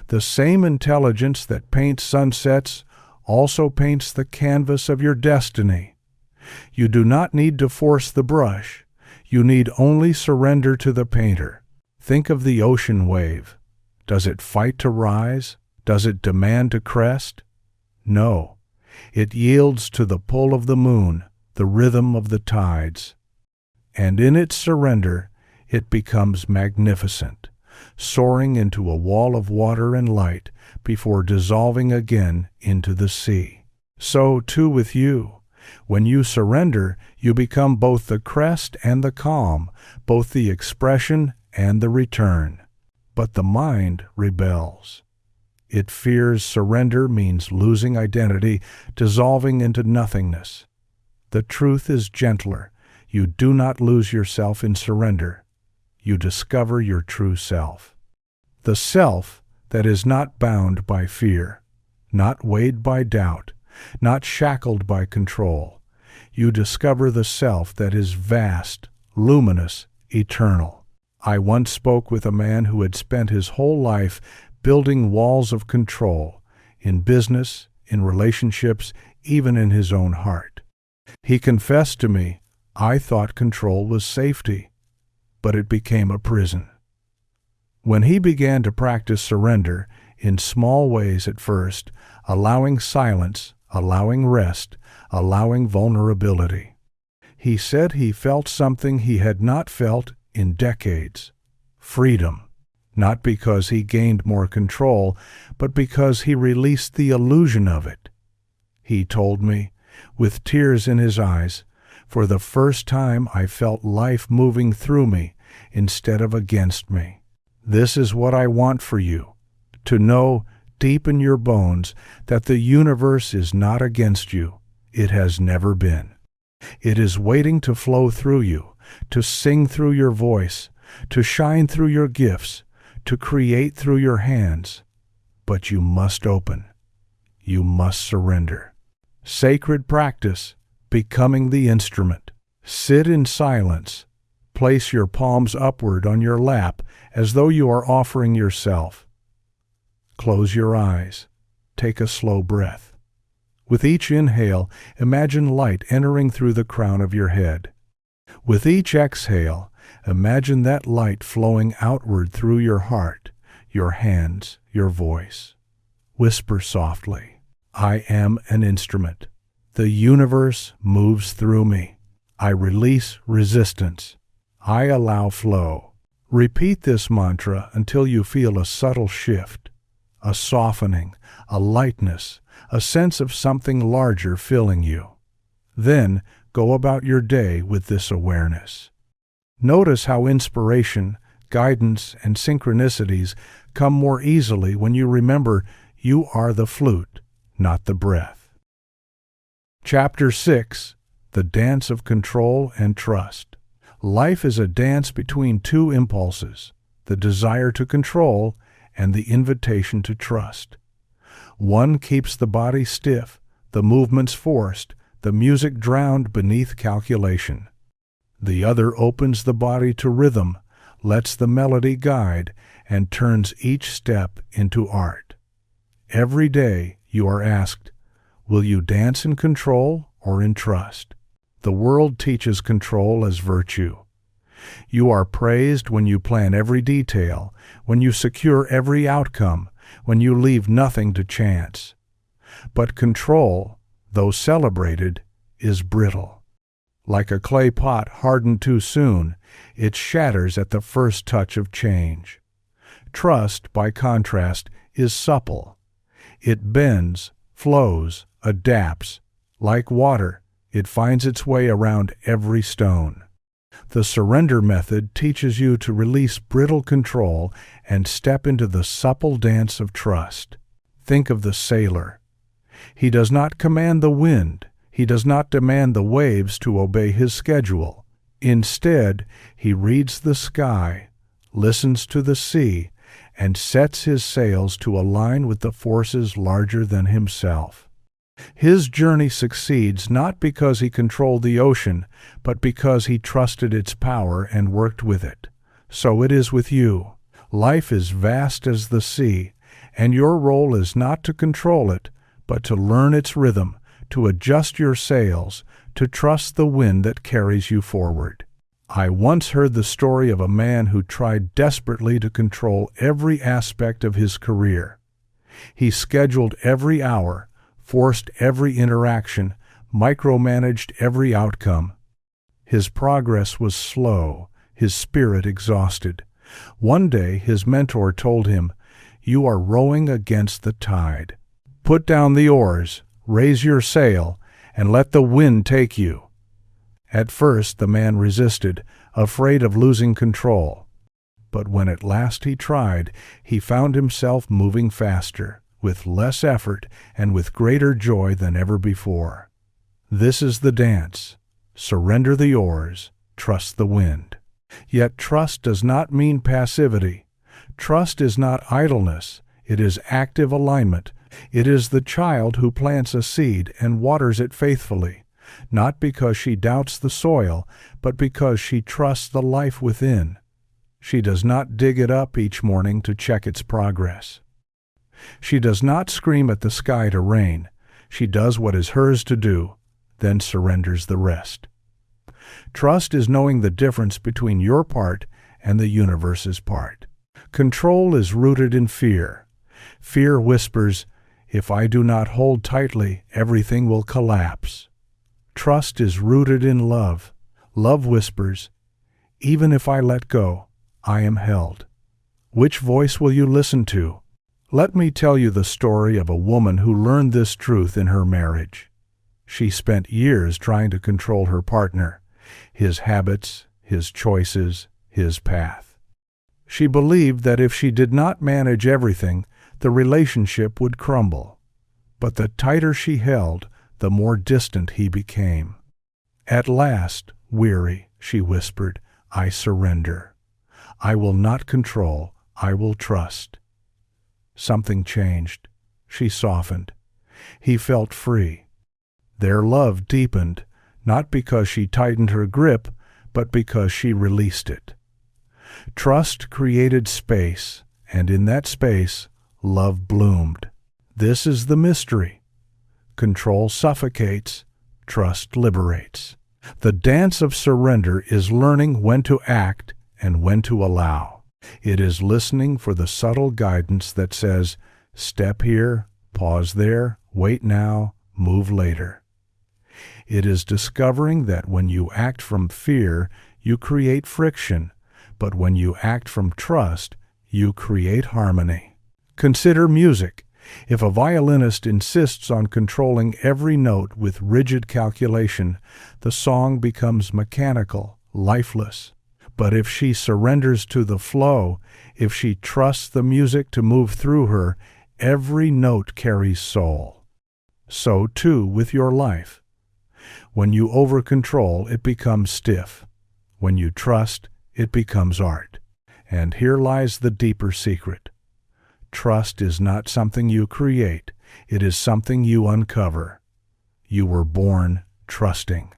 The same intelligence that paints sunsets also paints the canvas of your destiny. You do not need to force the brush. You need only surrender to the painter. Think of the ocean wave. Does it fight to rise? Does it demand to crest? No. It yields to the pull of the moon, the rhythm of the tides. And in its surrender, it becomes magnificent, soaring into a wall of water and light before dissolving again into the sea. So, too, with you. When you surrender, you become both the crest and the calm, both the expression and the return. But the mind rebels. It fears surrender means losing identity, dissolving into nothingness. The truth is gentler. You do not lose yourself in surrender. You discover your true self. The self that is not bound by fear, not weighed by doubt, not shackled by control. You discover the self that is vast, luminous, eternal. I once spoke with a man who had spent his whole life building walls of control, in business, in relationships, even in his own heart. He confessed to me, "I thought control was safety, but it became a prison." When he began to practice surrender, in small ways at first, allowing silence, allowing rest, allowing vulnerability, he said he felt something he had not felt in decades: freedom. Not because he gained more control, but because he released the illusion of it. He told me, with tears in his eyes, "For the first time I felt life moving through me instead of against me." This is what I want for you, to know deep in your bones that the universe is not against you. It has never been. It is waiting to flow through you, to sing through your voice, to shine through your gifts, to create through your hands. But you must open. You must surrender. Sacred practice, becoming the instrument. Sit in silence. Place your palms upward on your lap as though you are offering yourself. Close your eyes. Take a slow breath. With each inhale, imagine light entering through the crown of your head. With each exhale, imagine that light flowing outward through your heart, your hands, your voice. Whisper softly, "I am an instrument. The universe moves through me. I release resistance. I allow flow." Repeat this mantra until you feel a subtle shift, a softening, a lightness, a sense of something larger filling you. Then go about your day with this awareness. Notice how inspiration, guidance, and synchronicities come more easily when you remember you are the flute, not the breath. Chapter 6. The Dance of Control and Trust. Life is a dance between two impulses, the desire to control and the invitation to trust. One keeps the body stiff, the movements forced, the music drowned beneath calculation. The other opens the body to rhythm, lets the melody guide, and turns each step into art. Every day you are asked, will you dance in control or in trust? The world teaches control as virtue. You are praised when you plan every detail, when you secure every outcome, when you leave nothing to chance. But control, though celebrated, is brittle. Like a clay pot hardened too soon, it shatters at the first touch of change. Trust, by contrast, is supple. It bends, flows, adapts. Like water, it finds its way around every stone. The surrender method teaches you to release brittle control and step into the supple dance of trust. Think of the sailor. He does not command the wind. He does not demand the waves to obey his schedule. Instead, he reads the sky, listens to the sea, and sets his sails to align with the forces larger than himself. His journey succeeds not because he controlled the ocean, but because he trusted its power and worked with it. So it is with you. Life is vast as the sea, and your role is not to control it, but to learn its rhythm, to adjust your sails, to trust the wind that carries you forward. I once heard the story of a man who tried desperately to control every aspect of his career. He scheduled every hour, forced every interaction, micromanaged every outcome. His progress was slow, his spirit exhausted. One day his mentor told him, "You are rowing against the tide. Put down the oars, raise your sail, and let the wind take you." At first the man resisted, afraid of losing control. But when at last he tried, he found himself moving faster, with less effort, and with greater joy than ever before. This is the dance. Surrender the oars, trust the wind. Yet trust does not mean passivity. Trust is not idleness. It is active alignment. It is the child who plants a seed and waters it faithfully, not because she doubts the soil, but because she trusts the life within. She does not dig it up each morning to check its progress. She does not scream at the sky to rain. She does what is hers to do, then surrenders the rest. Trust is knowing the difference between your part and the universe's part. Control is rooted in fear. Fear whispers, "If I do not hold tightly, everything will collapse." Trust is rooted in love. Love whispers, "Even if I let go, I am held." Which voice will you listen to? Let me tell you the story of a woman who learned this truth in her marriage. She spent years trying to control her partner, his habits, his choices, his path. She believed that if she did not manage everything, the relationship would crumble. But the tighter she held, the more distant he became. At last, weary, she whispered, "I surrender. I will not control, I will trust." Something changed. She softened. He felt free. Their love deepened, not because she tightened her grip, but because she released it. Trust created space, and in that space, love bloomed. This is the mystery. Control suffocates, trust liberates. The dance of surrender is learning when to act and when to allow. It is listening for the subtle guidance that says, "Step here, pause there, wait now, move later." It is discovering that when you act from fear, you create friction, but when you act from trust, you create harmony. Consider music. If a violinist insists on controlling every note with rigid calculation, the song becomes mechanical, lifeless. But if she surrenders to the flow, if she trusts the music to move through her, every note carries soul. So too with your life. When you over-control, it becomes stiff. When you trust, it becomes art. And here lies the deeper secret. Trust is not something you create. It is something you uncover. You were born trusting.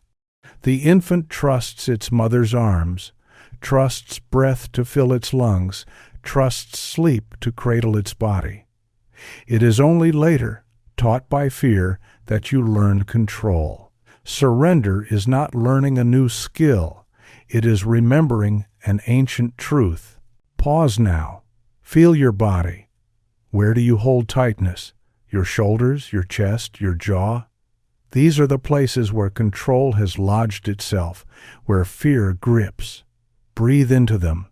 The infant trusts its mother's arms, trusts breath to fill its lungs, trusts sleep to cradle its body. It is only later, taught by fear, that you learn control. Surrender is not learning a new skill. It is remembering an ancient truth. Pause now. Feel your body. Where do you hold tightness? Your shoulders, your chest, your jaw? These are the places where control has lodged itself, where fear grips. Breathe into them.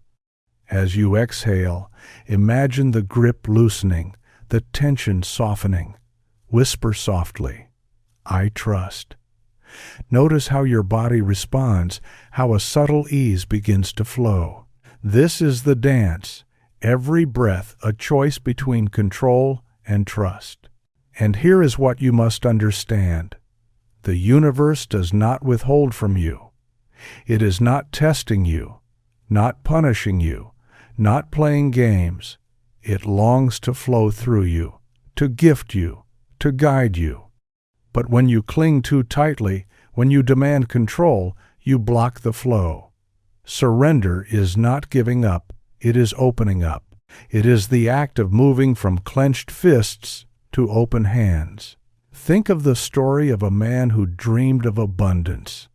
As you exhale, imagine the grip loosening, the tension softening. Whisper softly, "I trust." Notice how your body responds, how a subtle ease begins to flow. This is the dance, every breath a choice between control and trust. And here is what you must understand. The universe does not withhold from you. It is not testing you, not punishing you, not playing games. It longs to flow through you, to gift you, to guide you. But when you cling too tightly, when you demand control, you block the flow. Surrender is not giving up, it is opening up. It is the act of moving from clenched fists to open hands. Think of the story of a man who dreamed of abundance.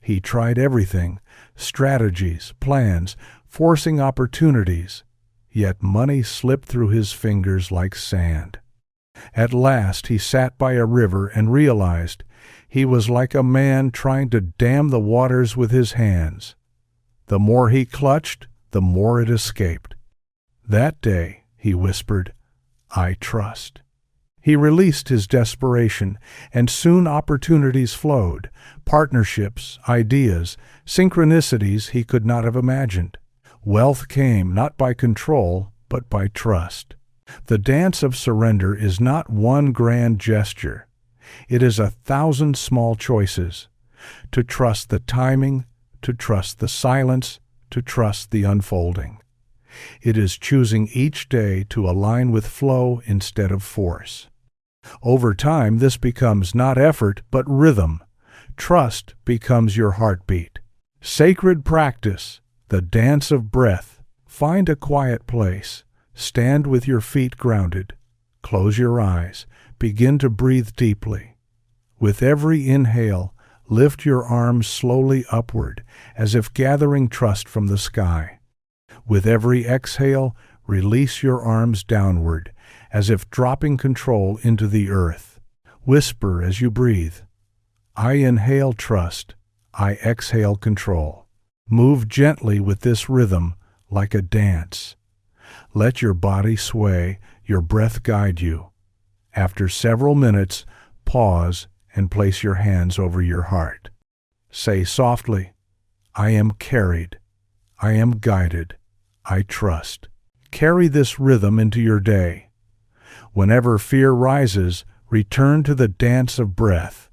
He tried everything, strategies, plans, forcing opportunities, yet money slipped through his fingers like sand. At last he sat by a river and realized he was like a man trying to dam the waters with his hands. The more he clutched, the more it escaped. That day, he whispered, "I trust." He released his desperation, and soon opportunities flowed, partnerships, ideas, synchronicities he could not have imagined. Wealth came not by control, but by trust. The dance of surrender is not one grand gesture. It is 1,000 small choices. To trust the timing, to trust the silence, to trust the unfolding. It is choosing each day to align with flow instead of force. Over time, this becomes not effort, but rhythm. Trust becomes your heartbeat. Sacred practice, the dance of breath. Find a quiet place. Stand with your feet grounded. Close your eyes. Begin to breathe deeply. With every inhale, lift your arms slowly upward, as if gathering trust from the sky. With every exhale, release your arms downward, as if dropping control into the earth. Whisper as you breathe, "I inhale trust, I exhale control." Move gently with this rhythm like a dance. Let your body sway, your breath guide you. After several minutes, pause and place your hands over your heart. Say softly, "I am carried, I am guided, I trust." Carry this rhythm into your day. Whenever fear rises, return to the dance of breath.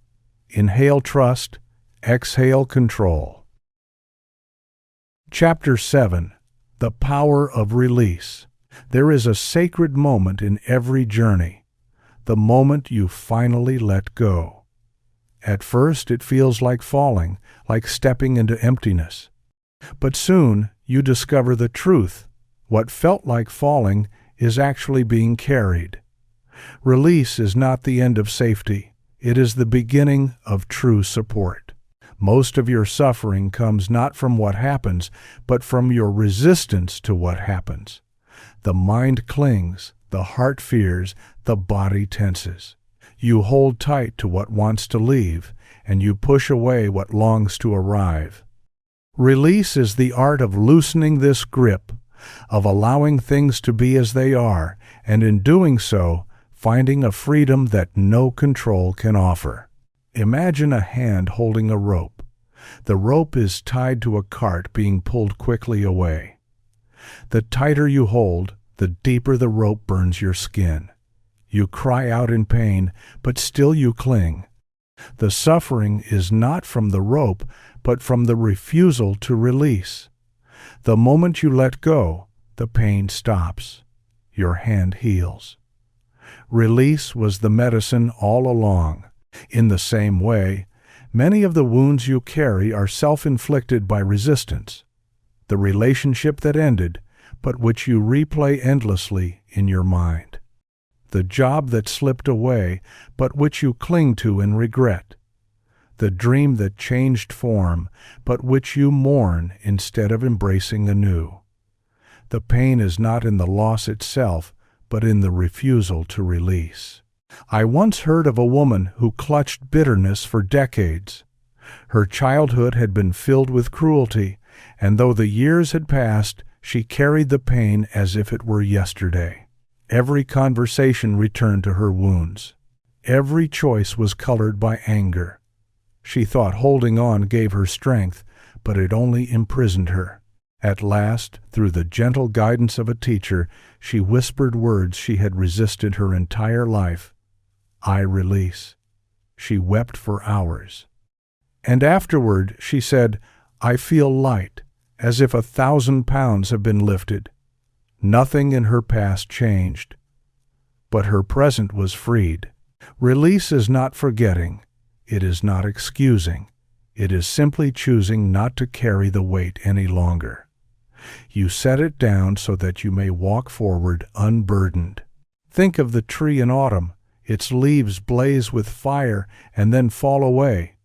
Inhale trust, exhale control. Chapter 7. The Power of Release. There is a sacred moment in every journey, the moment you finally let go. At first it feels like falling, like stepping into emptiness. But soon you discover the truth. What felt like falling is actually being carried. Release is not the end of safety. It is the beginning of true support. Most of your suffering comes not from what happens, but from your resistance to what happens. The mind clings, the heart fears, the body tenses. You hold tight to what wants to leave, and you push away what longs to arrive. Release is the art of loosening this grip, of allowing things to be as they are, and in doing so, finding a freedom that no control can offer. Imagine a hand holding a rope. The rope is tied to a cart being pulled quickly away. The tighter you hold, the deeper the rope burns your skin. You cry out in pain, but still you cling. The suffering is not from the rope, but from the refusal to release. The moment you let go, the pain stops. Your hand heals. Release was the medicine all along. In the same way, many of the wounds you carry are self-inflicted by resistance. The relationship that ended, but which you replay endlessly in your mind. The job that slipped away, but which you cling to in regret. The dream that changed form, but which you mourn instead of embracing anew. The pain is not in the loss itself, but in the refusal to release. I once heard of a woman who clutched bitterness for decades. Her childhood had been filled with cruelty, and though the years had passed, she carried the pain as if it were yesterday. Every conversation returned to her wounds. Every choice was colored by anger. She thought holding on gave her strength, but it only imprisoned her. At last, through the gentle guidance of a teacher, she whispered words she had resisted her entire life. "I release." She wept for hours. And afterward she said, "I feel light, as if 1,000 pounds have been lifted." Nothing in her past changed, but her present was freed. Release is not forgetting. It is not excusing. It is simply choosing not to carry the weight any longer. You set it down so that you may walk forward unburdened. Think of the tree in autumn. Its leaves blaze with fire and then fall away.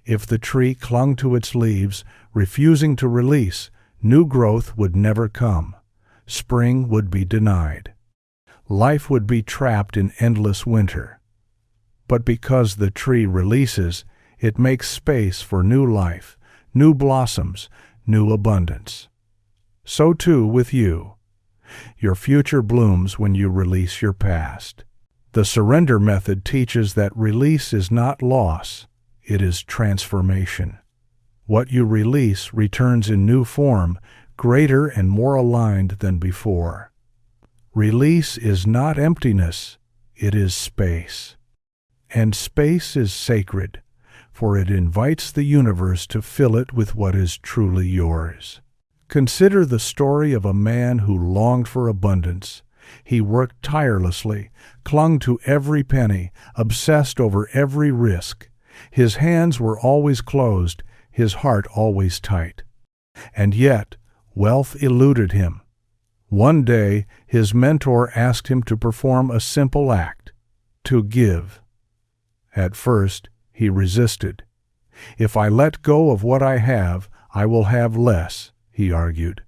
If the tree clung to its leaves, refusing to release, new growth would never come. Spring would be denied. Life would be trapped in endless winter. But because the tree releases, it makes space for new life, new blossoms, new abundance. So too with you. Your future blooms when you release your past. The surrender method teaches that release is not loss, it is transformation. What you release returns in new form, greater and more aligned than before. Release is not emptiness, it is space. And space is sacred, for it invites the universe to fill it with what is truly yours. Consider the story of a man who longed for abundance. He worked tirelessly, clung to every penny, obsessed over every risk. His hands were always closed, his heart always tight. And yet, wealth eluded him. One day, his mentor asked him to perform a simple act, to give. At first, he resisted. "If I let go of what I have, I will have less," he argued.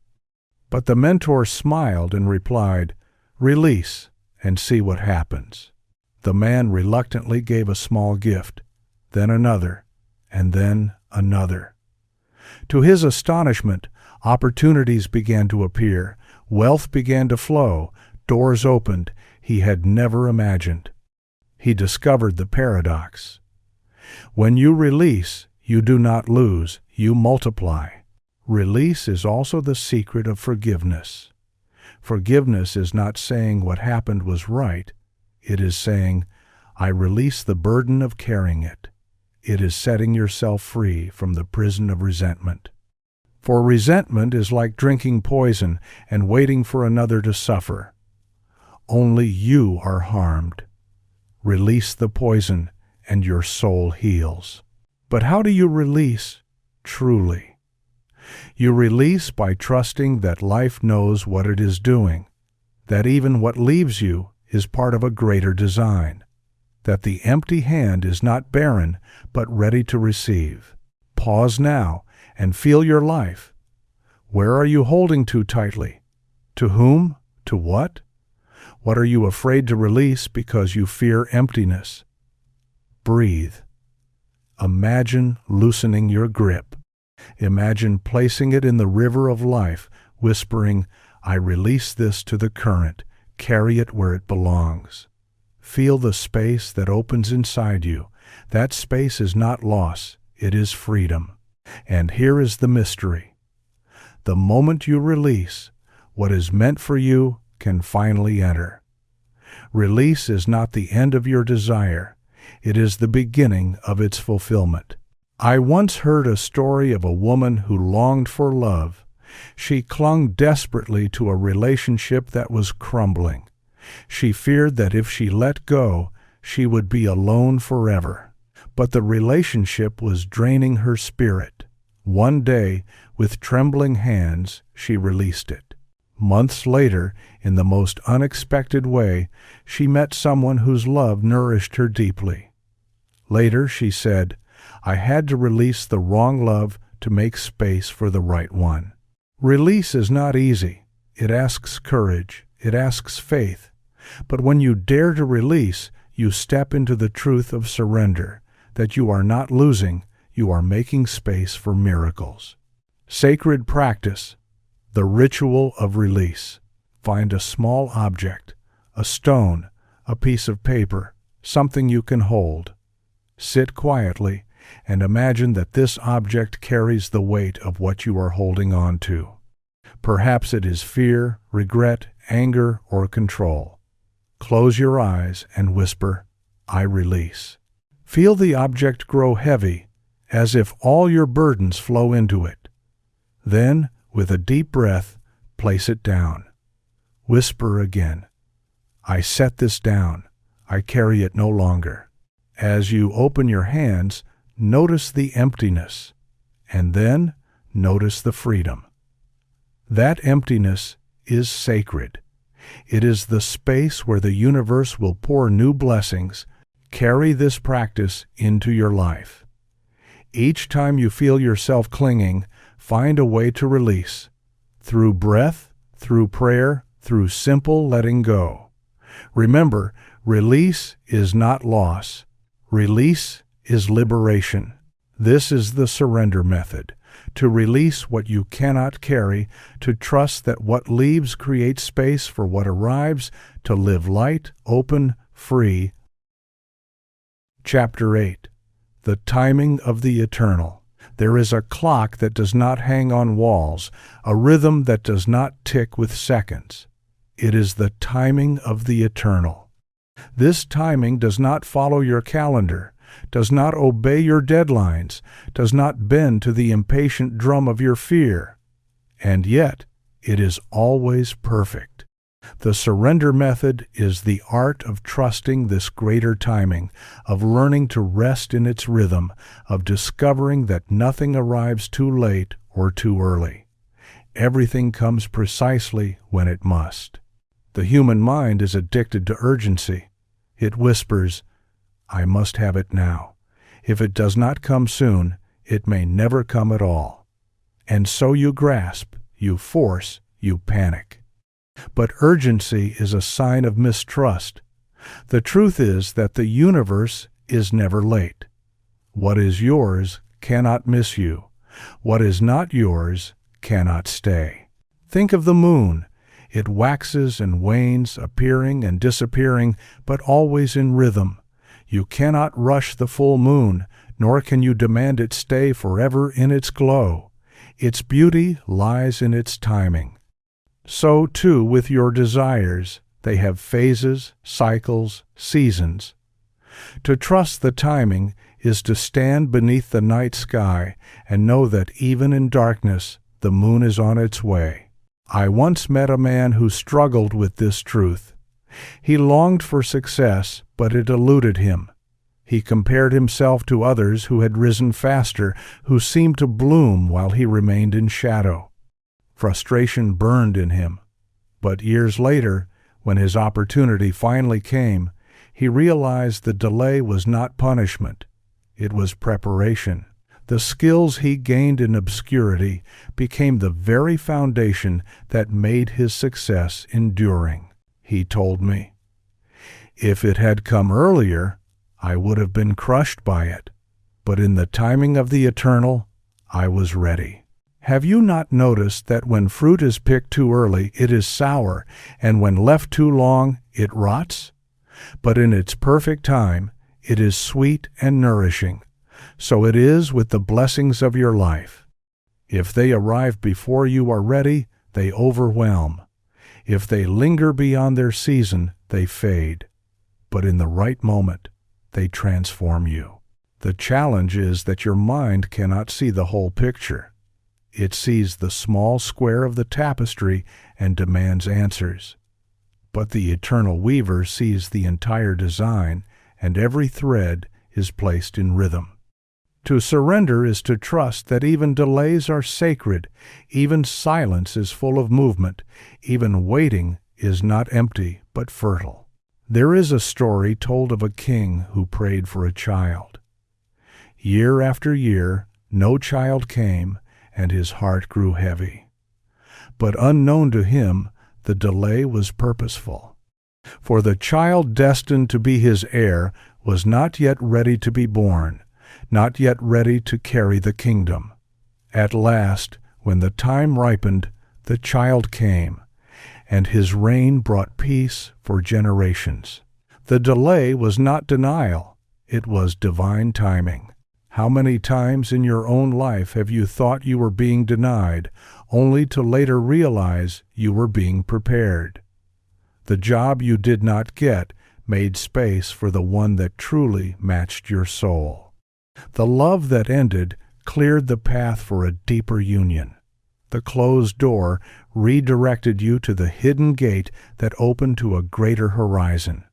But the mentor smiled and replied, "Release and see what happens." The man reluctantly gave a small gift, then another, and then another. To his astonishment, opportunities began to appear, wealth began to flow, doors opened he had never imagined. He discovered the paradox. When you release, you do not lose, you multiply. Release is also the secret of forgiveness. Forgiveness is not saying what happened was right. It is saying, "I release the burden of carrying it." It is setting yourself free from the prison of resentment. For resentment is like drinking poison and waiting for another to suffer. Only you are harmed. Release the poison, and your soul heals. But how do you release truly? You release by trusting that life knows what it is doing, that even what leaves you is part of a greater design, that the empty hand is not barren, but ready to receive. Pause now and feel your life. Where are you holding too tightly? To whom? To what? What are you afraid to release because you fear emptiness? Breathe. Imagine loosening your grip. Imagine placing it in the river of life, whispering, "I release this to the current. Carry it where it belongs." Feel the space that opens inside you. That space is not loss, it is freedom. And here is the mystery. The moment you release, what is meant for you can finally enter. Release is not the end of your desire. It is the beginning of its fulfillment. I once heard a story of a woman who longed for love. She clung desperately to a relationship that was crumbling. She feared that if she let go, she would be alone forever. But the relationship was draining her spirit. One day, with trembling hands, she released it. Months later, in the most unexpected way, she met someone whose love nourished her deeply. Later, she said, "I had to release the wrong love to make space for the right one." Release is not easy. It asks courage. It asks faith. But when you dare to release, you step into the truth of surrender, that you are not losing, you are making space for miracles. Sacred practice, the ritual of release. Find a small object, a stone, a piece of paper, something you can hold. Sit quietly and imagine that this object carries the weight of what you are holding on to. Perhaps it is fear, regret, anger, or control. Close your eyes and whisper, "I release." Feel the object grow heavy, as if all your burdens flow into it. Then, with a deep breath, place it down. Whisper again, "I set this down. I carry it no longer." As you open your hands, notice the emptiness, and then notice the freedom. That emptiness is sacred. It is the space where the universe will pour new blessings. Carry this practice into your life. Each time you feel yourself clinging, find a way to release. Through breath, through prayer, through simple letting go. Remember, release is not loss. Release is liberation. This is the surrender method. To release what you cannot carry, to trust that what leaves creates space for what arrives, to live light, open, free. Chapter 8. The Timing of the Eternal. There is a clock that does not hang on walls, a rhythm that does not tick with seconds. It is the timing of the eternal. This timing does not follow your calendar, does not obey your deadlines, does not bend to the impatient drum of your fear. And yet, it is always perfect. The surrender method is the art of trusting this greater timing, of learning to rest in its rhythm, of discovering that nothing arrives too late or too early. Everything comes precisely when it must. The human mind is addicted to urgency. It whispers, "I must have it now. If it does not come soon, it may never come at all." And so you grasp, you force, you panic. But urgency is a sign of mistrust. The truth is that the universe is never late. What is yours cannot miss you. What is not yours cannot stay. Think of the moon. It waxes and wanes, appearing and disappearing, but always in rhythm. You cannot rush the full moon, nor can you demand it stay forever in its glow. Its beauty lies in its timing. So, too, with your desires, they have phases, cycles, seasons. To trust the timing is to stand beneath the night sky and know that even in darkness, the moon is on its way. I once met a man who struggled with this truth. He longed for success, but it eluded him. He compared himself to others who had risen faster, who seemed to bloom while he remained in shadow. Frustration burned in him. But years later, when his opportunity finally came, he realized the delay was not punishment. It was preparation. The skills he gained in obscurity became the very foundation that made his success enduring. He told me, "If it had come earlier, I would have been crushed by it. But in the timing of the eternal, I was ready." Have you not noticed that when fruit is picked too early, it is sour, and when left too long, it rots? But in its perfect time, it is sweet and nourishing. So it is with the blessings of your life. If they arrive before you are ready, they overwhelm. If they linger beyond their season, they fade. But in the right moment, they transform you. The challenge is that your mind cannot see the whole picture. It sees the small square of the tapestry and demands answers. But the eternal weaver sees the entire design, and every thread is placed in rhythm. To surrender is to trust that even delays are sacred, even silence is full of movement, even waiting is not empty but fertile. There is a story told of a king who prayed for a child. Year after year, no child came, and his heart grew heavy. But unknown to him, the delay was purposeful. For the child destined to be his heir was not yet ready to be born, not yet ready to carry the kingdom. At last, when the time ripened, the child came, and his reign brought peace for generations. The delay was not denial, it was divine timing. How many times in your own life have you thought you were being denied, only to later realize you were being prepared? The job you did not get made space for the one that truly matched your soul. The love that ended cleared the path for a deeper union. The closed door redirected you to the hidden gate that opened to a greater horizon.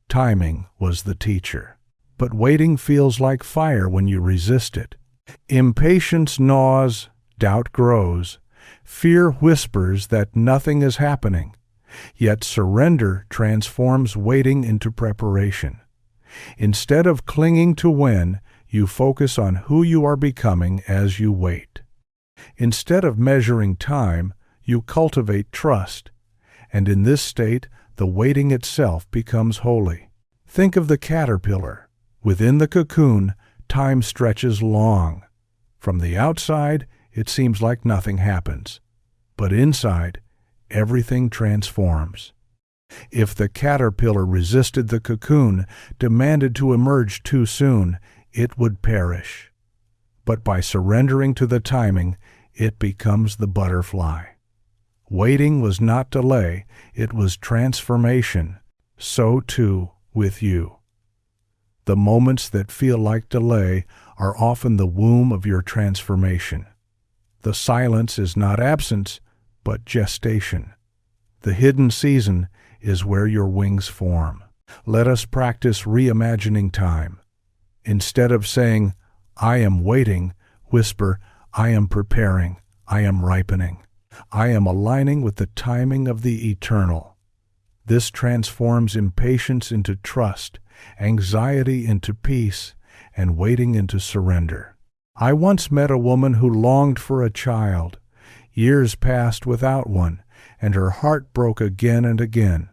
Timing was the teacher. But waiting feels like fire when you resist it. Impatience gnaws, doubt grows, fear whispers that nothing is happening. Yet surrender transforms waiting into preparation. Instead of clinging to when, you focus on who you are becoming as you wait. Instead of measuring time, you cultivate trust, and in this state, the waiting itself becomes holy. Think of the caterpillar. Within the cocoon, time stretches long. From the outside, it seems like nothing happens, but inside, everything transforms. If the caterpillar resisted the cocoon, demanded to emerge too soon, it would perish. But by surrendering to the timing, it becomes the butterfly. Waiting was not delay, it was transformation. So too with you. The moments that feel like delay are often the womb of your transformation. The silence is not absence, but gestation. The hidden season is where your wings form. Let us practice reimagining time. Instead of saying, "I am waiting," whisper, "I am preparing, I am ripening. I am aligning with the timing of the eternal." This transforms impatience into trust, anxiety into peace, and waiting into surrender. I once met a woman who longed for a child. Years passed without one, and her heart broke again and again.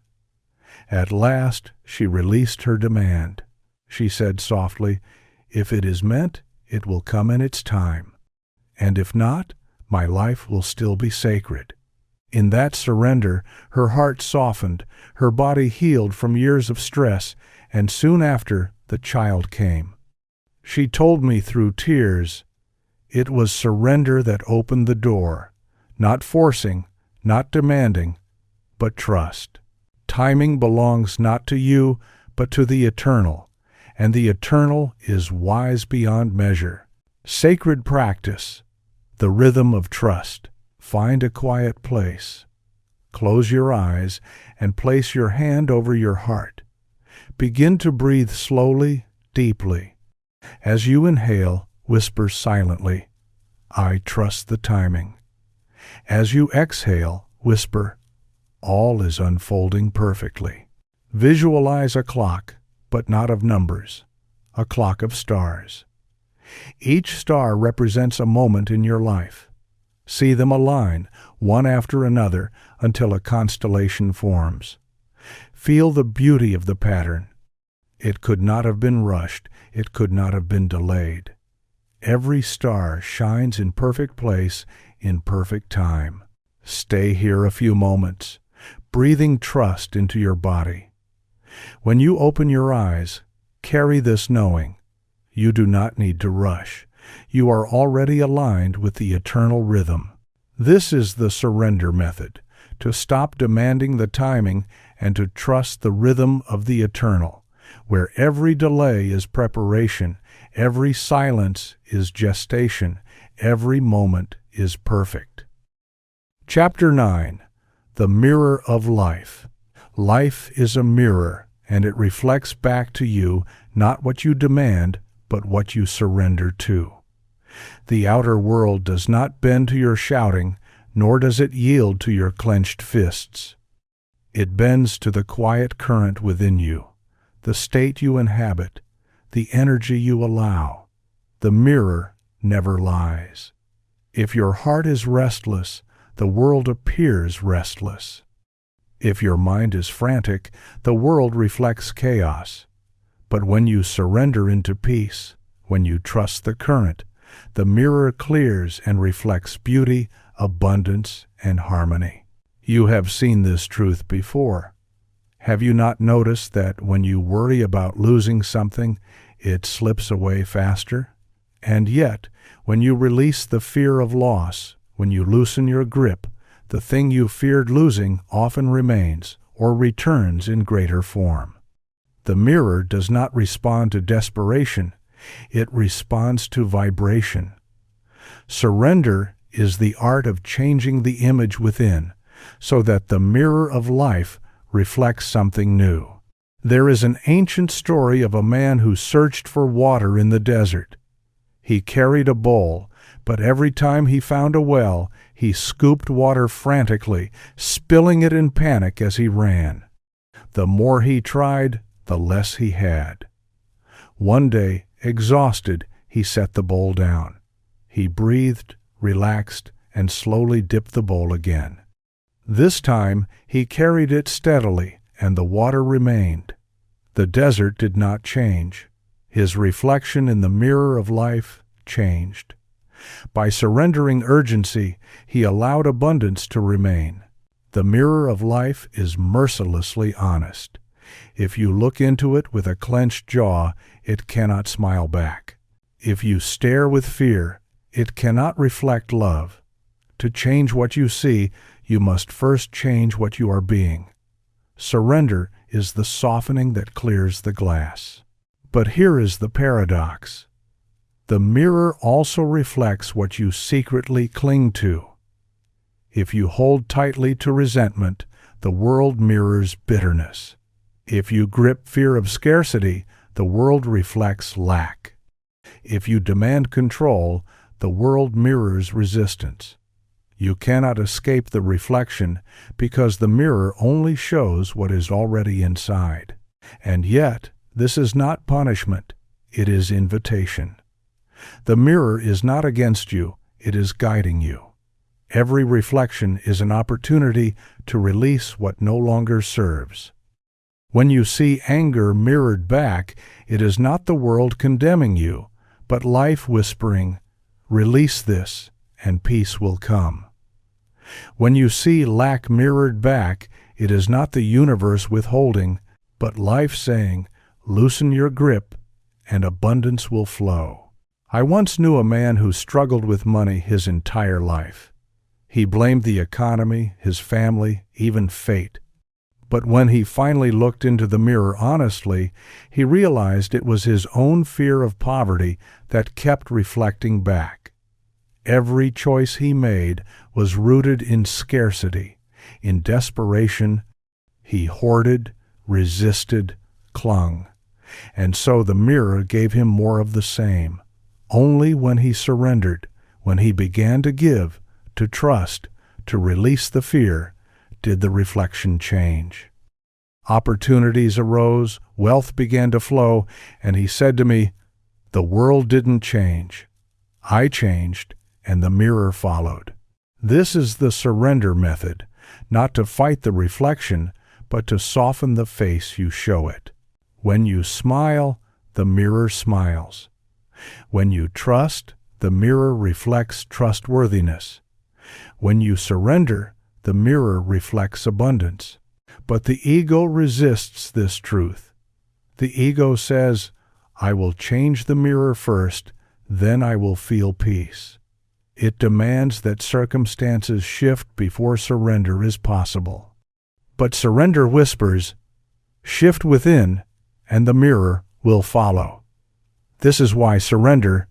At last, she released her demand. She said softly, "If it is meant, it will come in its time. And if not, my life will still be sacred." In that surrender, her heart softened, her body healed from years of stress, and soon after, the child came. She told me through tears, it was surrender that opened the door, not forcing, not demanding, but trust. Timing belongs not to you, but to the eternal, and the eternal is wise beyond measure. Sacred practice, the rhythm of trust. Find a quiet place. Close your eyes and place your hand over your heart. Begin to breathe slowly, deeply. As you inhale, whisper silently, "I trust the timing." As you exhale, whisper, "All is unfolding perfectly." Visualize a clock, but not of numbers, a clock of stars. Each star represents a moment in your life. See them align, one after another, until a constellation forms. Feel the beauty of the pattern. It could not have been rushed, it could not have been delayed. Every star shines in perfect place, in perfect time. Stay here a few moments, breathing trust into your body. When you open your eyes, carry this knowing. You do not need to rush. You are already aligned with the eternal rhythm. This is the surrender method, to stop demanding the timing and to trust the rhythm of the eternal, where every delay is preparation, every silence is gestation, every moment is perfect. Chapter 9. The Mirror of Life. Life is a mirror, and it reflects back to you not what you demand, but what you surrender to. The outer world does not bend to your shouting, nor does it yield to your clenched fists. It bends to the quiet current within you, the state you inhabit, the energy you allow. The mirror never lies. If your heart is restless, the world appears restless. If your mind is frantic, the world reflects chaos. But when you surrender into peace, when you trust the current, the mirror clears and reflects beauty, abundance, and harmony. You have seen this truth before. Have you not noticed that when you worry about losing something, it slips away faster? And yet, when you release the fear of loss, when you loosen your grip, the thing you feared losing often remains or returns in greater form. The mirror does not respond to desperation, it responds to vibration. Surrender is the art of changing the image within, so that the mirror of life reflects something new. There is an ancient story of a man who searched for water in the desert. He carried a bowl, but every time he found a well, he scooped water frantically, spilling it in panic as he ran. The more he tried, the less he had. One day, exhausted, he set the bowl down. He breathed, relaxed, and slowly dipped the bowl again. This time, he carried it steadily, and the water remained. The desert did not change. His reflection in the mirror of life changed. By surrendering urgency, he allowed abundance to remain. The mirror of life is mercilessly honest. If you look into it with a clenched jaw, it cannot smile back. If you stare with fear, it cannot reflect love. To change what you see, you must first change what you are being. Surrender is the softening that clears the glass. But here is the paradox. The mirror also reflects what you secretly cling to. If you hold tightly to resentment, the world mirrors bitterness. If you grip fear of scarcity, the world reflects lack. If you demand control, the world mirrors resistance. You cannot escape the reflection because the mirror only shows what is already inside. And yet, this is not punishment, it is invitation. The mirror is not against you, it is guiding you. Every reflection is an opportunity to release what no longer serves. When you see anger mirrored back, it is not the world condemning you, but life whispering, "Release this, and peace will come." When you see lack mirrored back, it is not the universe withholding, but life saying, "Loosen your grip, and abundance will flow." I once knew a man who struggled with money his entire life. He blamed the economy, his family, even fate. But when he finally looked into the mirror honestly, he realized it was his own fear of poverty that kept reflecting back. Every choice he made was rooted in scarcity. In desperation, he hoarded, resisted, clung. And so the mirror gave him more of the same. Only when he surrendered, when he began to give, to trust, to release the fear, did the reflection change. Opportunities arose, wealth began to flow, and he said to me, "The world didn't change. I changed, and the mirror followed." This is the surrender method, not to fight the reflection, but to soften the face you show it. When you smile, the mirror smiles. When you trust, the mirror reflects trustworthiness. When you surrender, the mirror reflects abundance. But the ego resists this truth. The ego says, "I will change the mirror first, then I will feel peace." It demands that circumstances shift before surrender is possible. But surrender whispers, "Shift within, and the mirror will follow." This is why surrender